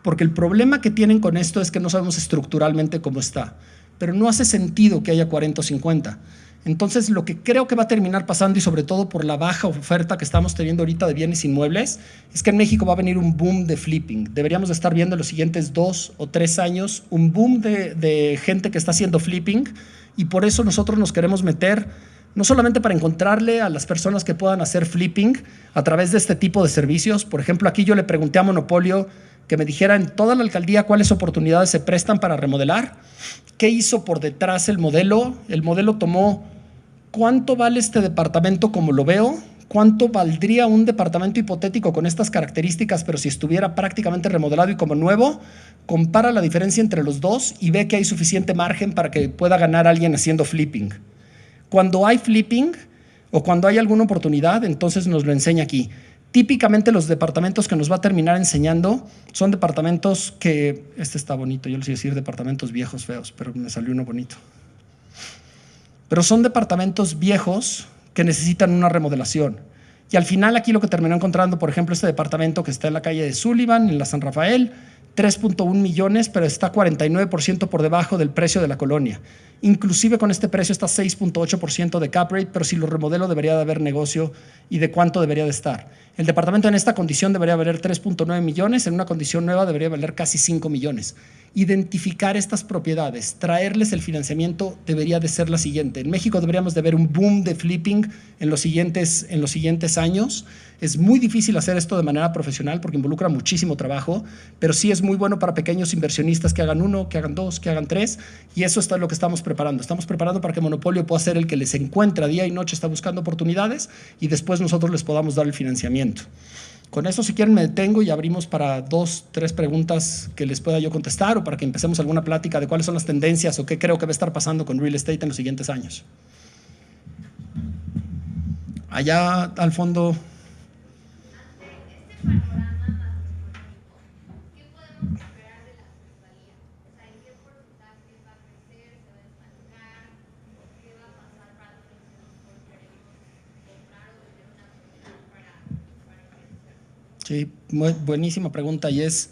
Speaker 3: porque el problema que tienen con esto es que no sabemos estructuralmente cómo está, pero no hace sentido que haya 40 o 50. Entonces, lo que creo que va a terminar pasando, y sobre todo por la baja oferta que estamos teniendo ahorita de bienes inmuebles, es que en México va a venir un boom de flipping. Deberíamos de estar viendo en los siguientes 2 o 3 años un boom de gente que está haciendo flipping, y por eso nosotros nos queremos meter, no solamente para encontrarle a las personas que puedan hacer flipping a través de este tipo de servicios. Por ejemplo, aquí yo le pregunté a Monopolio que me dijera en toda la alcaldía cuáles oportunidades se prestan para remodelar, qué hizo por detrás el modelo. El modelo tomó cuánto vale este departamento como lo veo, cuánto valdría un departamento hipotético con estas características, pero si estuviera prácticamente remodelado y como nuevo, compara la diferencia entre los dos y ve que hay suficiente margen para que pueda ganar alguien haciendo flipping. Cuando hay flipping o cuando hay alguna oportunidad, entonces nos lo enseña aquí. Típicamente los departamentos que nos va a terminar enseñando son departamentos que, este está bonito, yo les iba a decir departamentos viejos feos, pero me salió uno bonito. Pero son departamentos viejos que necesitan una remodelación. Y al final aquí lo que terminó encontrando, por ejemplo, este departamento que está en la calle de Sullivan, en la San Rafael, 3.1 millones, pero está 49% por debajo del precio de la colonia. Inclusive con este precio está 6.8% de cap rate, pero si lo remodelo debería de haber negocio y de cuánto debería de estar. El departamento en esta condición debería valer 3.9 millones, en una condición nueva debería valer casi 5 millones. identificar estas propiedades, traerles el financiamiento debería de ser la siguiente. En México deberíamos de ver un boom de flipping en los siguientes años. Es muy difícil hacer esto de manera profesional porque involucra muchísimo trabajo, pero sí es muy bueno para pequeños inversionistas que hagan 1, que hagan 2, que hagan 3, y eso es lo que estamos preparando. Estamos preparando para que Monopolio pueda ser el que les encuentra día y noche, está buscando oportunidades, y después nosotros les podamos dar el financiamiento. Con eso, si quieren, me detengo y abrimos para 2, 3 preguntas que les pueda yo contestar, o para que empecemos alguna plática de cuáles son las tendencias o qué creo que va a estar pasando con real estate en los siguientes años. Allá al fondo. Sí, buenísima pregunta y es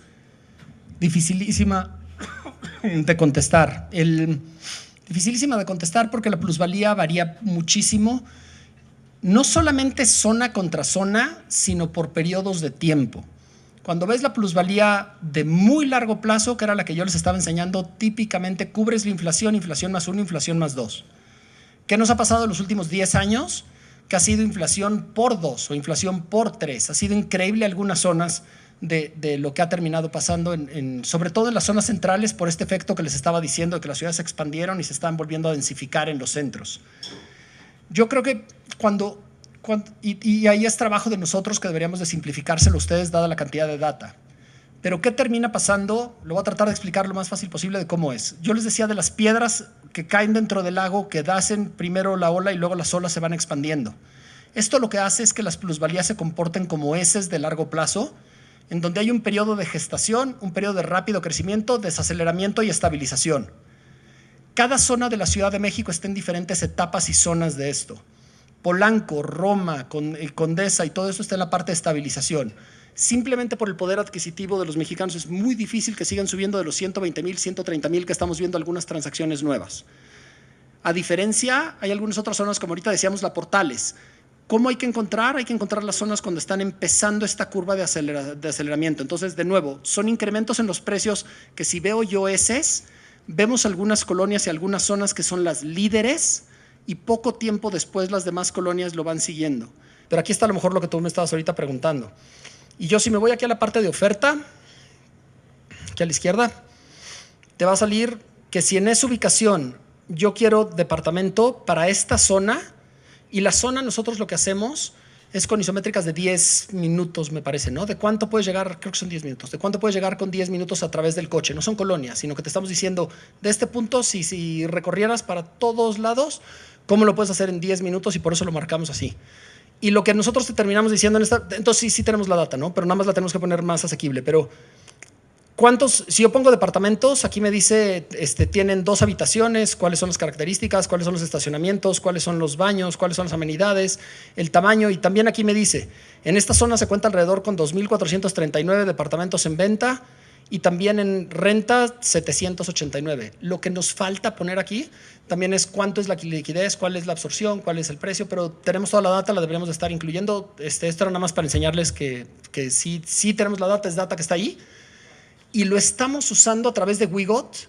Speaker 3: dificilísima de contestar. Dificilísima de contestar porque la plusvalía varía muchísimo, no solamente zona contra zona, sino por periodos de tiempo. Cuando ves la plusvalía de muy largo plazo, que era la que yo les estaba enseñando, típicamente cubres la inflación, inflación más 1, inflación más 2. ¿Qué nos ha pasado en los últimos 10 años? Que ha sido inflación por 2 o inflación por 3. Ha sido increíble algunas zonas de lo que ha terminado pasando, sobre todo en las zonas centrales, por este efecto que les estaba diciendo, de que las ciudades se expandieron y se están volviendo a densificar en los centros. Yo creo que y ahí es trabajo de nosotros que deberíamos de simplificárselo a ustedes, dada la cantidad de data. Pero ¿qué termina pasando? Lo voy a tratar de explicar lo más fácil posible de cómo es. Yo les decía de las piedras que caen dentro del lago, que hacen primero la ola y luego las olas se van expandiendo. Esto lo que hace es que las plusvalías se comporten como heces de largo plazo, en donde hay un periodo de gestación, un periodo de rápido crecimiento, desaceleramiento y estabilización. Cada zona de la Ciudad de México está en diferentes etapas y zonas de esto. Polanco, Roma, Condesa y todo eso está en la parte de estabilización. Simplemente por el poder adquisitivo de los mexicanos es muy difícil que sigan subiendo de los 120,000, 130,000 que estamos viendo algunas transacciones nuevas. A diferencia, hay algunas otras zonas, como ahorita decíamos, la Portales. ¿Cómo hay que encontrar? Hay que encontrar las zonas cuando están empezando esta curva de aceleramiento. Entonces, de nuevo, son incrementos en los precios que si veo yo vemos algunas colonias y algunas zonas que son las líderes y poco tiempo después las demás colonias lo van siguiendo. Pero aquí está a lo mejor lo que tú me estabas ahorita preguntando. Y yo si me voy aquí a la parte de oferta, aquí a la izquierda, te va a salir que si en esa ubicación yo quiero departamento para esta zona, y la zona nosotros lo que hacemos es con isométricas de 10 minutos, me parece, ¿no? ¿De cuánto puedes llegar? Creo que son 10 minutos. ¿De cuánto puedes llegar con 10 minutos a través del coche? No son colonias, sino que te estamos diciendo, de este punto, si recorrieras para todos lados, ¿cómo lo puedes hacer en 10 minutos? Y por eso lo marcamos así. Y lo que nosotros te terminamos diciendo entonces sí tenemos la data, ¿no? Pero nada más la tenemos que poner más asequible. Pero si yo pongo departamentos, aquí me dice, tienen 2 habitaciones, cuáles son las características, cuáles son los estacionamientos, cuáles son los baños, cuáles son las amenidades, el tamaño, y también aquí me dice, en esta zona se cuenta alrededor con 2,439 departamentos en venta y también en renta 789. Lo que nos falta poner aquí también es cuánto es la liquidez, cuál es la absorción, cuál es el precio, pero tenemos toda la data, la deberíamos de estar incluyendo. Esto era nada más para enseñarles que sí tenemos la data, es data que está ahí. Y lo estamos usando a través de Wigot,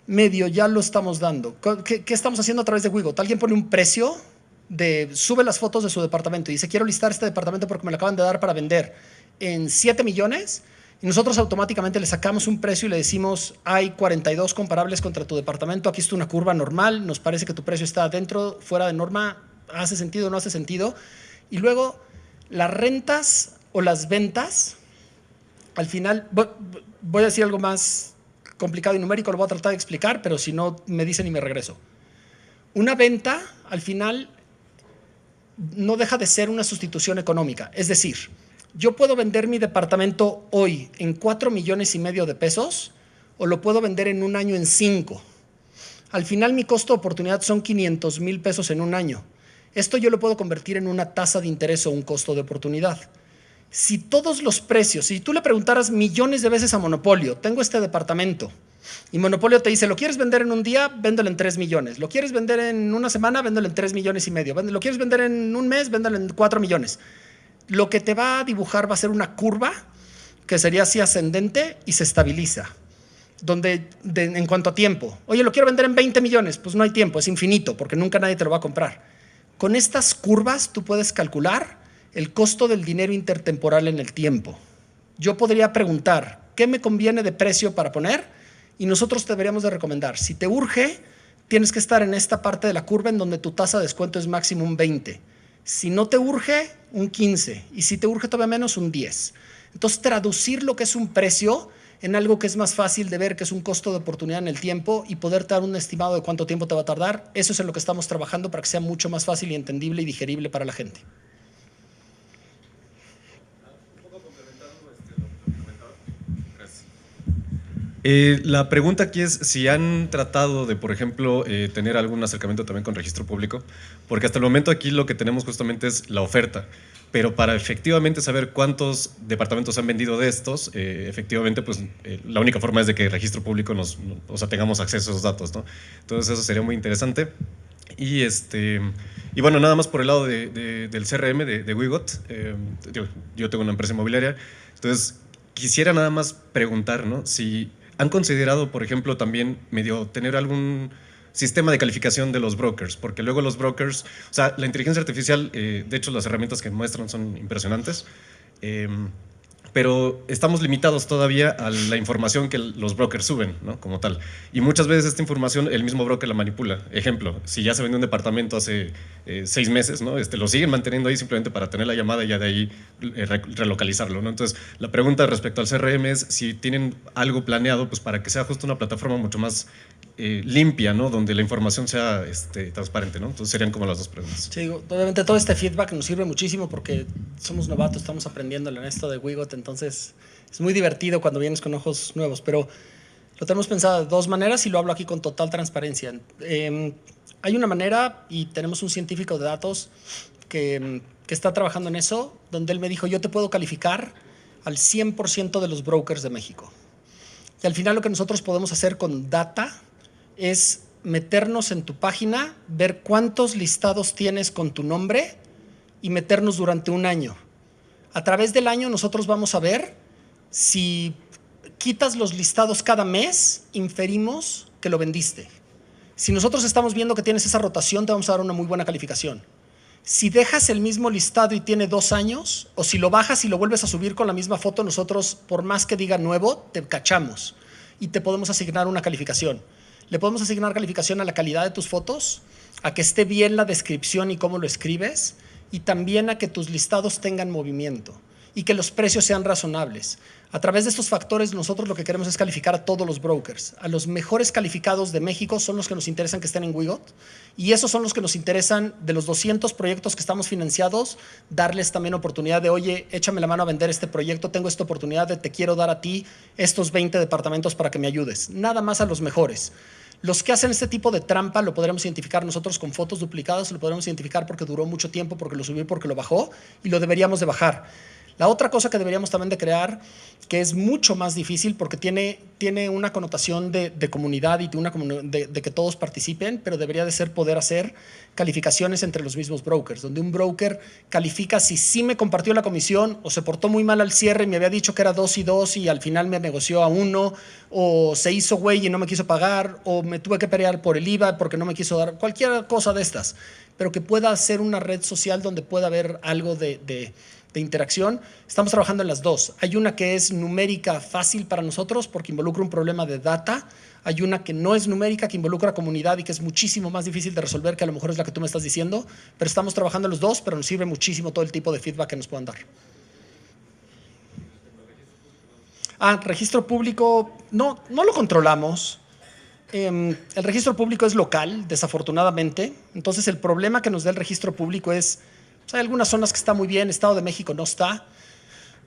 Speaker 3: medio ya lo estamos dando. ¿Qué estamos haciendo a través de Wigot? Alguien pone un precio, sube las fotos de su departamento y dice, quiero listar este departamento porque me lo acaban de dar para vender en 7 millones, y nosotros automáticamente le sacamos un precio y le decimos, hay 42 comparables contra tu departamento, aquí está una curva normal, nos parece que tu precio está dentro, fuera de norma, hace sentido o no hace sentido. Y luego, las rentas o las ventas, al final, voy a decir algo más complicado y numérico, lo voy a tratar de explicar, pero si no, me dicen y me regreso. Una venta, al final, no deja de ser una sustitución económica. Es decir, yo puedo vender mi departamento hoy en 4,5 millones de pesos o lo puedo vender en un año en 5. Al final, mi costo de oportunidad son 500,000 pesos en un año. Esto yo lo puedo convertir en una tasa de interés o un costo de oportunidad. Si todos los precios, si tú le preguntaras millones de veces a Monopolio, tengo este departamento, y Monopolio te dice, ¿lo quieres vender en un día? Véndelo en 3 millones. ¿Lo quieres vender en una semana? Véndelo en 3,5 millones. ¿Lo quieres vender en un mes? Véndelo en 4 millones. Lo que te va a dibujar va a ser una curva que sería así ascendente y se estabiliza. en cuanto a tiempo. Oye, lo quiero vender en 20 millones. Pues no hay tiempo, es infinito, porque nunca nadie te lo va a comprar. Con estas curvas tú puedes calcular el costo del dinero intertemporal en el tiempo. Yo podría preguntar, ¿qué me conviene de precio para poner? Y nosotros te deberíamos de recomendar, si te urge, tienes que estar en esta parte de la curva en donde tu tasa de descuento es máximo un 20. Si no te urge, un 15. Y si te urge todavía menos, un 10. Entonces, traducir lo que es un precio en algo que es más fácil de ver, que es un costo de oportunidad en el tiempo, y poder dar un estimado de cuánto tiempo te va a tardar, eso es en lo que estamos trabajando para que sea mucho más fácil y entendible y digerible para la gente.
Speaker 4: La pregunta aquí es si han tratado de, por ejemplo, tener algún acercamiento también con registro público, porque hasta el momento aquí lo que tenemos justamente es la oferta, pero para efectivamente saber cuántos departamentos han vendido de estos, efectivamente, pues la única forma es de que el registro público tengamos acceso a esos datos, ¿no? Entonces eso sería muy interesante. Y bueno, nada más por el lado del CRM de Wigot, yo tengo una empresa inmobiliaria, entonces quisiera nada más preguntar, ¿no? Si han considerado, por ejemplo, también medio tener algún sistema de calificación de los brokers, porque luego los brokers, o sea, la inteligencia artificial, de hecho las herramientas que muestran son impresionantes, pero estamos limitados todavía a la información que los brokers suben, ¿no? Como tal. Y muchas veces esta información el mismo broker la manipula. Ejemplo, si ya se vendió un departamento hace 6 meses, ¿no? Lo siguen manteniendo ahí simplemente para tener la llamada y ya de ahí relocalizarlo, ¿no? Entonces, la pregunta respecto al CRM es si tienen algo planeado pues, para que sea justo una plataforma mucho más limpia, ¿no? Donde la información sea transparente, ¿no? Entonces, serían como las dos preguntas.
Speaker 3: Sí, obviamente todo este feedback nos sirve muchísimo porque somos novatos, estamos aprendiendo en esto de Wigot, entonces es muy divertido cuando vienes con ojos nuevos, pero lo tenemos pensado de dos maneras y lo hablo aquí con total transparencia. Hay una manera, y tenemos un científico de datos que está trabajando en eso, donde él me dijo, yo te puedo calificar al 100% de los brokers de México. Y al final lo que nosotros podemos hacer con data es meternos en tu página, ver cuántos listados tienes con tu nombre y meternos durante un año. A través del año nosotros vamos a ver si quitas los listados cada mes, inferimos que lo vendiste. Si nosotros estamos viendo que tienes esa rotación, te vamos a dar una muy buena calificación. Si dejas el mismo listado y tiene 2 años, o si lo bajas y lo vuelves a subir con la misma foto, nosotros, por más que diga nuevo, te cachamos y te podemos asignar una calificación. Le podemos asignar calificación a la calidad de tus fotos, a que esté bien la descripción y cómo lo escribes, y también a que tus listados tengan movimiento y que los precios sean razonables. A través de estos factores nosotros lo que queremos es calificar a todos los brokers. A los mejores calificados de México son los que nos interesan que estén en Wigot, y esos son los que nos interesan de los 200 proyectos que estamos financiados, darles también oportunidad de, oye, échame la mano a vender este proyecto, tengo esta oportunidad de te quiero dar a ti estos 20 departamentos para que me ayudes. Nada más a los mejores. Los que hacen este tipo de trampa lo podremos identificar nosotros con fotos duplicadas, lo podremos identificar porque duró mucho tiempo, porque lo subió, porque lo bajó, y lo deberíamos de bajar. La otra cosa que deberíamos también de crear, que es mucho más difícil porque tiene una connotación de comunidad y de que todos participen, pero debería de ser poder hacer calificaciones entre los mismos brokers, donde un broker califica si sí me compartió la comisión o se portó muy mal al cierre y me había dicho que era 2 y 2 y al final me negoció a 1, o se hizo güey y no me quiso pagar, o me tuve que pelear por el IVA porque no me quiso dar, cualquier cosa de estas, pero que pueda ser una red social donde pueda haber algo de interacción. Estamos trabajando en las dos. Hay una que es numérica fácil para nosotros porque involucra un problema de data. Hay una que no es numérica, que involucra comunidad y que es muchísimo más difícil de resolver, que a lo mejor es la que tú me estás diciendo, pero estamos trabajando en los dos, pero nos sirve muchísimo todo el tipo de feedback que nos puedan dar. Registro público, no lo controlamos. El registro público es local, desafortunadamente. Entonces el problema que nos da el registro público es, hay algunas zonas que está muy bien, Estado de México no está.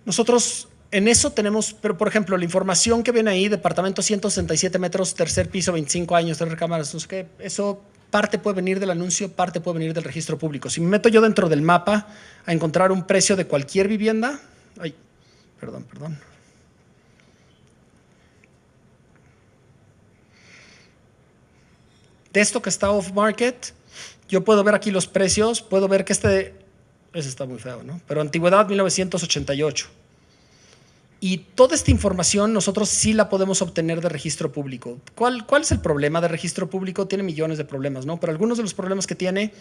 Speaker 3: Nosotros en eso tenemos, pero por ejemplo, la información que viene ahí, departamento 167 metros, tercer piso, 25 años, 3 recámaras, no sé qué, eso parte puede venir del anuncio, parte puede venir del registro público. Si me meto yo dentro del mapa a encontrar un precio de cualquier vivienda, perdón. De esto que está off market, yo puedo ver aquí los precios, puedo ver que ese está muy feo, ¿no? Pero antigüedad 1988. Y toda esta información nosotros sí la podemos obtener de registro público. ¿Cuál es el problema de registro público? Tiene millones de problemas, ¿no? Pero algunos de los problemas que tiene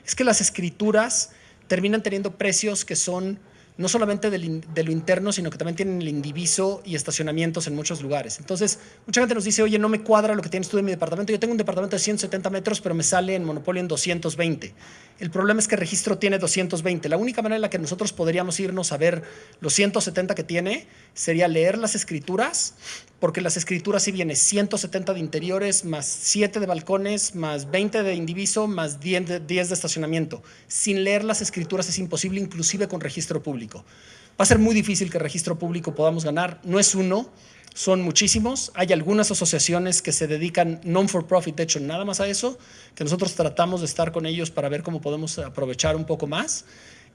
Speaker 3: es que las escrituras terminan teniendo precios que son no solamente de lo interno, sino que también tienen el indiviso y estacionamientos en muchos lugares. Entonces, mucha gente nos dice, oye, no me cuadra lo que tienes tú en mi departamento. Yo tengo un departamento de 170 metros, pero me sale en monopolio en 220. El problema es que el registro tiene 220. La única manera en la que nosotros podríamos irnos a ver los 170 que tiene sería leer las escrituras, porque las escrituras sí viene 170 de interiores, más 7 de balcones, más 20 de indiviso, más 10 de estacionamiento. Sin leer las escrituras es imposible, inclusive con registro público. Va a ser muy difícil que registro público podamos ganar. No es uno, son muchísimos. Hay algunas asociaciones que se dedican non-for-profit, de hecho, nada más a eso, que nosotros tratamos de estar con ellos para ver cómo podemos aprovechar un poco más.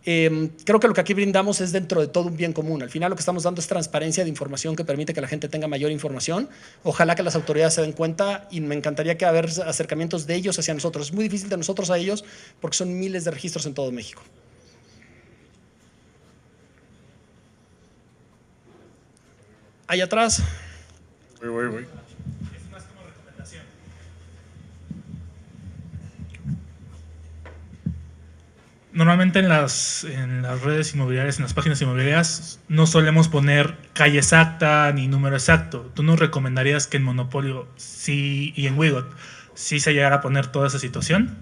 Speaker 3: Creo que lo que aquí brindamos es dentro de todo un bien común. Al final lo que estamos dando es transparencia de información que permite que la gente tenga mayor información. Ojalá que las autoridades se den cuenta y me encantaría que haber acercamientos de ellos hacia nosotros. Es muy difícil de nosotros a ellos porque son miles de registros en todo México. Ahí atrás.
Speaker 2: Voy.
Speaker 5: Normalmente en las redes inmobiliarias, en las páginas inmobiliarias, no solemos poner calle exacta ni número exacto. ¿Tú nos recomendarías que en Monopolio sí y en Wigot sí se llegara a poner toda esa situación?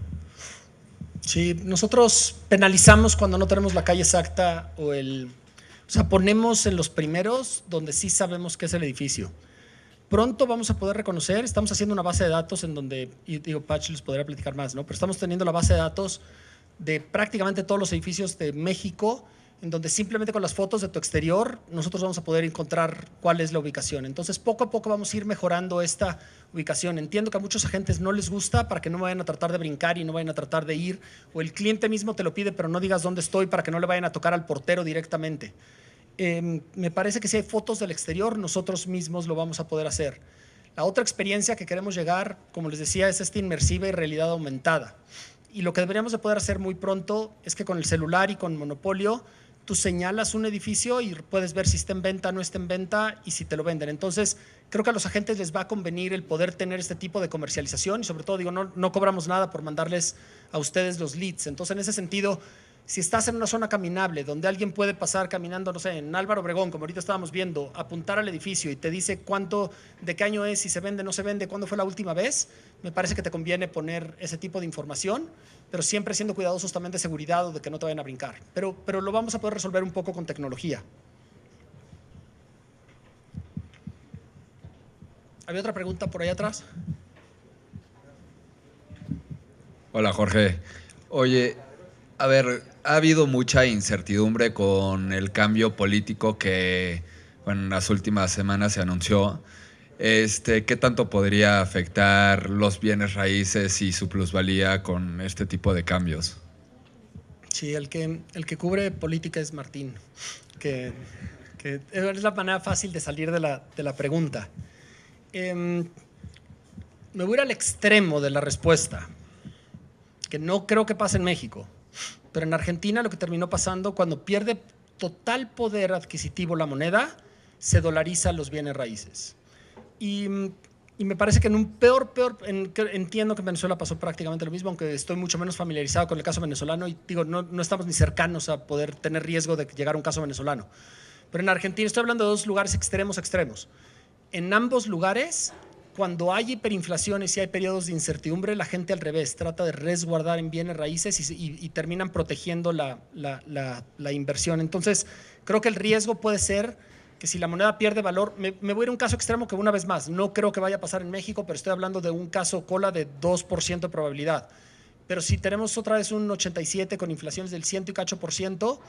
Speaker 3: Sí, nosotros penalizamos cuando no tenemos la calle exacta o sea, ponemos en los primeros donde sí sabemos que es el edificio. Pronto vamos a poder reconocer, estamos haciendo una base de datos en donde, y digo, Patch les podría platicar más, ¿no? Pero estamos teniendo la base de datos de prácticamente todos los edificios de México, en donde simplemente con las fotos de tu exterior nosotros vamos a poder encontrar cuál es la ubicación. Entonces, poco a poco vamos a ir mejorando esta ubicación. Entiendo que a muchos agentes no les gusta para que no vayan a tratar de brincar y no vayan a tratar de ir, o el cliente mismo te lo pide, pero no digas dónde estoy para que no le vayan a tocar al portero directamente. Me parece que si hay fotos del exterior, nosotros mismos lo vamos a poder hacer. La otra experiencia que queremos llegar, como les decía, es esta inmersiva y realidad aumentada. Y lo que deberíamos de poder hacer muy pronto es que con el celular y con Monopolio tú señalas un edificio y puedes ver si está en venta, no está en venta y si te lo venden. Entonces, creo que a los agentes les va a convenir el poder tener este tipo de comercialización y sobre todo, digo, no cobramos nada por mandarles a ustedes los leads. Entonces, en ese sentido, si estás en una zona caminable donde alguien puede pasar caminando, no sé, en Álvaro Obregón, como ahorita estábamos viendo, apuntar al edificio y te dice cuánto, de qué año es, si se vende, no se vende, cuándo fue la última vez, me parece que te conviene poner ese tipo de información, pero siempre siendo cuidadosos también de seguridad o de que no te vayan a brincar. Pero lo vamos a poder resolver un poco con tecnología. ¿Había otra pregunta por ahí atrás?
Speaker 6: Hola, Jorge. Oye, a ver, ha habido mucha incertidumbre con el cambio político que en las últimas semanas se anunció. ¿Qué tanto podría afectar los bienes raíces y su plusvalía con este tipo de cambios?
Speaker 3: Sí, el que cubre política es Martín, que es la manera fácil de salir de la pregunta. Me voy a ir al extremo de la respuesta, que no creo que pase en México. Pero en Argentina lo que terminó pasando, cuando pierde total poder adquisitivo la moneda, se dolarizan los bienes raíces. Y me parece que en un entiendo que en Venezuela pasó prácticamente lo mismo, aunque estoy mucho menos familiarizado con el caso venezolano y digo, no estamos ni cercanos a poder tener riesgo de llegar a un caso venezolano. Pero en Argentina, estoy hablando de dos lugares extremos. En ambos lugares, cuando hay hiperinflaciones y hay periodos de incertidumbre, la gente al revés trata de resguardar en bienes raíces y terminan protegiendo la inversión. Entonces, creo que el riesgo puede ser que si la moneda pierde valor, me voy a ir a un caso extremo que una vez más, no creo que vaya a pasar en México, pero estoy hablando de un caso cola de 2% de probabilidad. Pero si tenemos otra vez un 87 con inflaciones del 100 y cacho por ciento,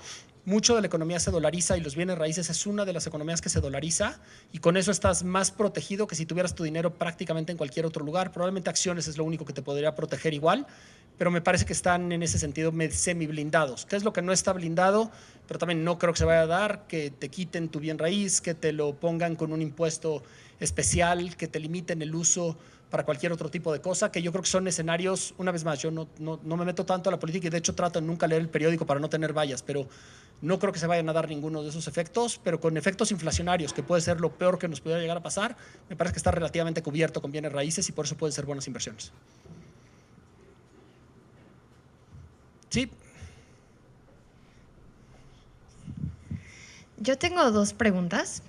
Speaker 3: mucho de la economía se dolariza y los bienes raíces es una de las economías que se dolariza y con eso estás más protegido que si tuvieras tu dinero prácticamente en cualquier otro lugar. Probablemente acciones es lo único que te podría proteger igual, pero me parece que están en ese sentido semi blindados. ¿Qué es lo que no está blindado? Pero también no creo que se vaya a dar, que te quiten tu bien raíz, que te lo pongan con un impuesto especial, que te limiten el uso para cualquier otro tipo de cosa, que yo creo que son escenarios, una vez más, yo no me meto tanto a la política y de hecho trato de nunca leer el periódico para no tener vallas, pero No creo que se vayan a dar ninguno de esos efectos, pero con efectos inflacionarios, que puede ser lo peor que nos pudiera llegar a pasar, me parece que está relativamente cubierto con bienes raíces y por eso pueden ser buenas inversiones. Sí.
Speaker 7: Yo tengo dos preguntas.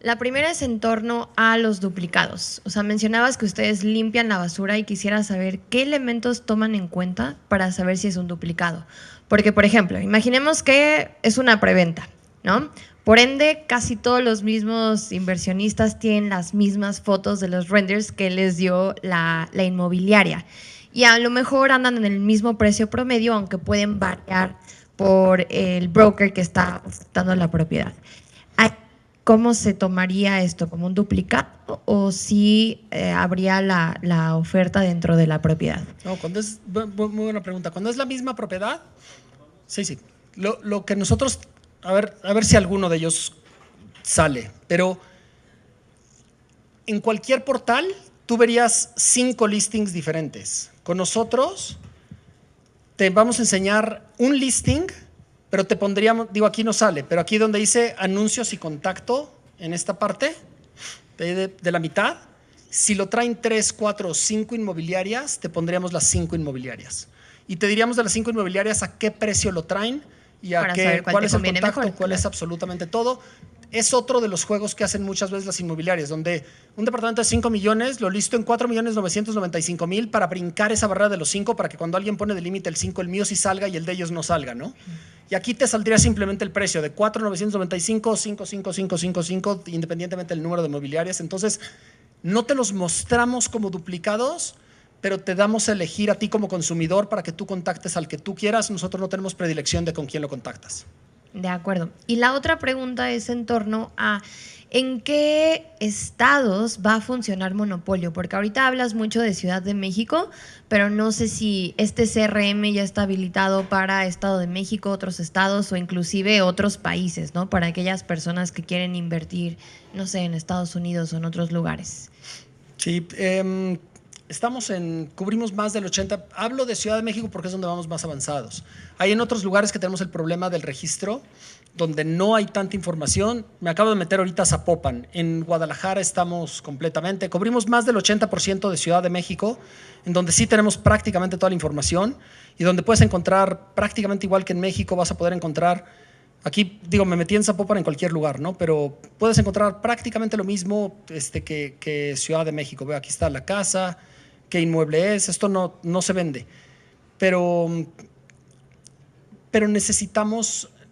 Speaker 7: La primera es en torno a los duplicados. O sea, mencionabas que ustedes limpian la basura y quisiera saber qué elementos toman en cuenta para saber si es un duplicado. Porque, por ejemplo, imaginemos que es una preventa, ¿no? Por ende, casi todos los mismos inversionistas tienen las mismas fotos de los renders que les dio la inmobiliaria. Y a lo mejor andan en el mismo precio promedio, aunque pueden variar por el broker que está ofertando la propiedad. ¿Cómo se tomaría esto? ¿Como un duplicado o si habría la oferta dentro de la propiedad?
Speaker 3: No, muy buena pregunta. Cuando es la misma propiedad, sí. Lo que nosotros, a ver si alguno de ellos sale, pero en cualquier portal tú verías 5 listings diferentes. Con nosotros te vamos a enseñar un listing, pero te pondríamos, digo, aquí no sale, pero aquí donde dice anuncios y contacto, en esta parte de la mitad, si lo traen 3, 4 o 5 inmobiliarias, te pondríamos las 5 inmobiliarias. Y te diríamos de las 5 inmobiliarias a qué precio lo traen y a cuál es el contacto, mejor, cuál es absolutamente todo. Es otro de los juegos que hacen muchas veces las inmobiliarias, donde un departamento de 5 millones lo listo en 4.995.000 para brincar esa barrera de los 5, para que cuando alguien pone de límite el 5, el mío sí salga y el de ellos no salga, ¿no? Y aquí te saldría simplemente el precio de 4.995, 5, independientemente del número de inmobiliarias. Entonces, no te los mostramos como duplicados, pero te damos a elegir a ti como consumidor para que tú contactes al que tú quieras. Nosotros no tenemos predilección de con quién lo contactas.
Speaker 7: De acuerdo. Y la otra pregunta es en torno a ¿en qué estados va a funcionar Monopolio? Porque ahorita hablas mucho de Ciudad de México, pero no sé si este CRM ya está habilitado para Estado de México, otros estados o inclusive otros países, ¿no? Para aquellas personas que quieren invertir, no sé, en Estados Unidos o en otros lugares.
Speaker 3: Sí, cubrimos más del 80%. Hablo de Ciudad de México porque es donde vamos más avanzados. Hay en otros lugares que tenemos el problema del registro, donde no hay tanta información. Me acabo de meter ahorita a Zapopan. En Guadalajara estamos completamente. Cubrimos más del 80% de Ciudad de México, en donde sí tenemos prácticamente toda la información y donde puedes encontrar prácticamente igual que en México, vas a poder encontrar. Aquí, digo, me metí en Zapopan en cualquier lugar, ¿no? Pero puedes encontrar prácticamente lo mismo que Ciudad de México. Veo, aquí está la casa, qué inmueble es, esto no se vende. Pero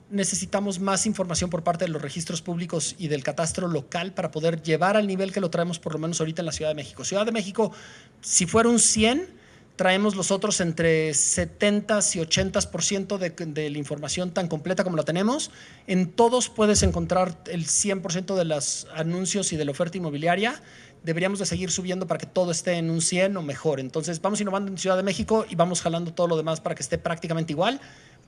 Speaker 3: necesitamos más información por parte de los registros públicos y del catastro local para poder llevar al nivel que lo traemos por lo menos ahorita en la Ciudad de México. Ciudad de México, si fuera un 100, traemos los otros entre 70 y 80% de la información tan completa como la tenemos. En todos puedes encontrar el 100% de los anuncios y de la oferta inmobiliaria. Deberíamos de seguir subiendo para que todo esté en un 100 o mejor. Entonces vamos innovando en Ciudad de México y vamos jalando todo lo demás para que esté prácticamente igual.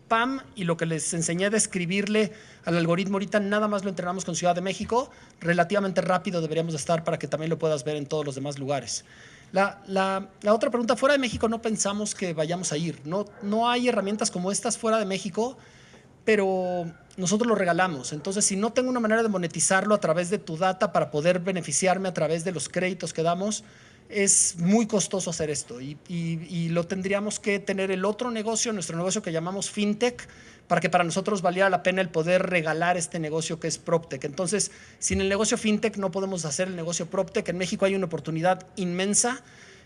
Speaker 3: PAM y lo que les enseñé de escribirle al algoritmo ahorita, nada más lo entrenamos con Ciudad de México. Relativamente rápido deberíamos de estar para que también lo puedas ver en todos los demás lugares. La otra pregunta, fuera de México no pensamos que vayamos a ir. No hay herramientas como estas fuera de México, pero nosotros lo regalamos. Entonces, si no tengo una manera de monetizarlo a través de tu data para poder beneficiarme a través de los créditos que damos, es muy costoso hacer esto y lo tendríamos que tener el otro negocio, nuestro negocio que llamamos FinTech, para que para nosotros valiera la pena el poder regalar este negocio que es PropTech. Entonces, sin el negocio FinTech no podemos hacer el negocio PropTech. En México hay una oportunidad inmensa.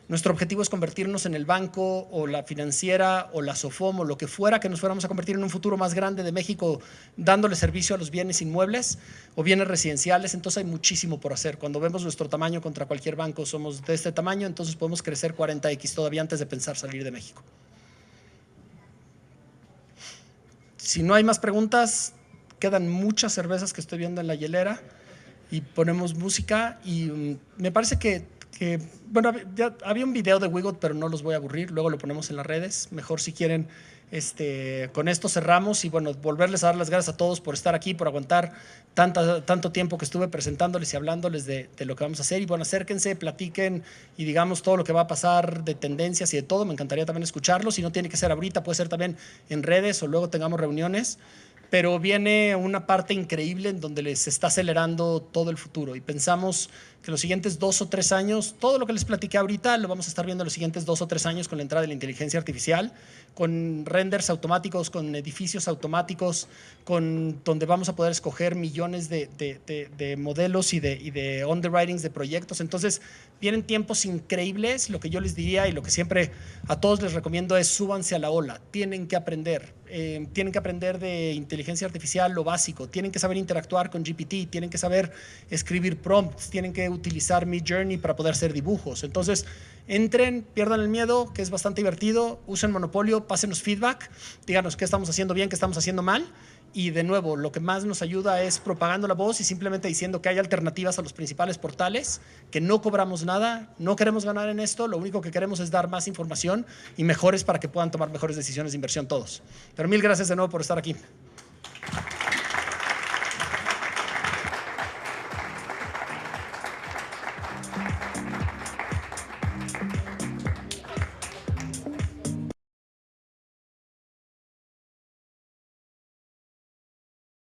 Speaker 3: Nuestro objetivo es convertirnos en el banco o la financiera o la SOFOM o lo que fuera que nos fuéramos a convertir en un futuro más grande de México, dándole servicio a los bienes inmuebles o bienes residenciales. Entonces hay muchísimo por hacer. Cuando vemos nuestro tamaño contra cualquier banco, somos de este tamaño, entonces podemos crecer 40x todavía antes de pensar salir de México. Si no hay más preguntas, quedan muchas cervezas que estoy viendo en la hielera y ponemos música y me parece que bueno, ya había un video de Wigot, pero no los voy a aburrir, luego lo ponemos en las redes. Mejor si quieren, con esto cerramos y bueno, volverles a dar las gracias a todos por estar aquí, por aguantar tanto tiempo que estuve presentándoles y hablándoles de lo que vamos a hacer. Y bueno, acérquense, platiquen y digamos todo lo que va a pasar de tendencias y de todo. Me encantaría también escucharlos. Si no tiene que ser ahorita, puede ser también en redes o luego tengamos reuniones. pero viene una parte increíble en donde les está acelerando todo el futuro y pensamos que los siguientes 2 o 3 años, todo lo que les platiqué ahorita lo vamos a estar viendo los siguientes 2 o 3 años con la entrada de la inteligencia artificial, con renders automáticos, con edificios automáticos, donde vamos a poder escoger millones de modelos y de underwritings de proyectos. Entonces vienen tiempos increíbles. Lo que yo les diría y lo que siempre a todos les recomiendo es súbanse a la ola, tienen que aprender de inteligencia artificial lo básico, tienen que saber interactuar con GPT, tienen que saber escribir prompts, tienen que utilizar Midjourney para poder hacer dibujos. Entonces, entren, pierdan el miedo, que es bastante divertido, usen Monopolio, pásenos feedback, díganos qué estamos haciendo bien, qué estamos haciendo mal. Y de nuevo, lo que más nos ayuda es propagando la voz y simplemente diciendo que hay alternativas a los principales portales, que no cobramos nada, no queremos ganar en esto, lo único que queremos es dar más información y mejores para que puedan tomar mejores decisiones de inversión todos. Pero mil gracias de nuevo por estar aquí.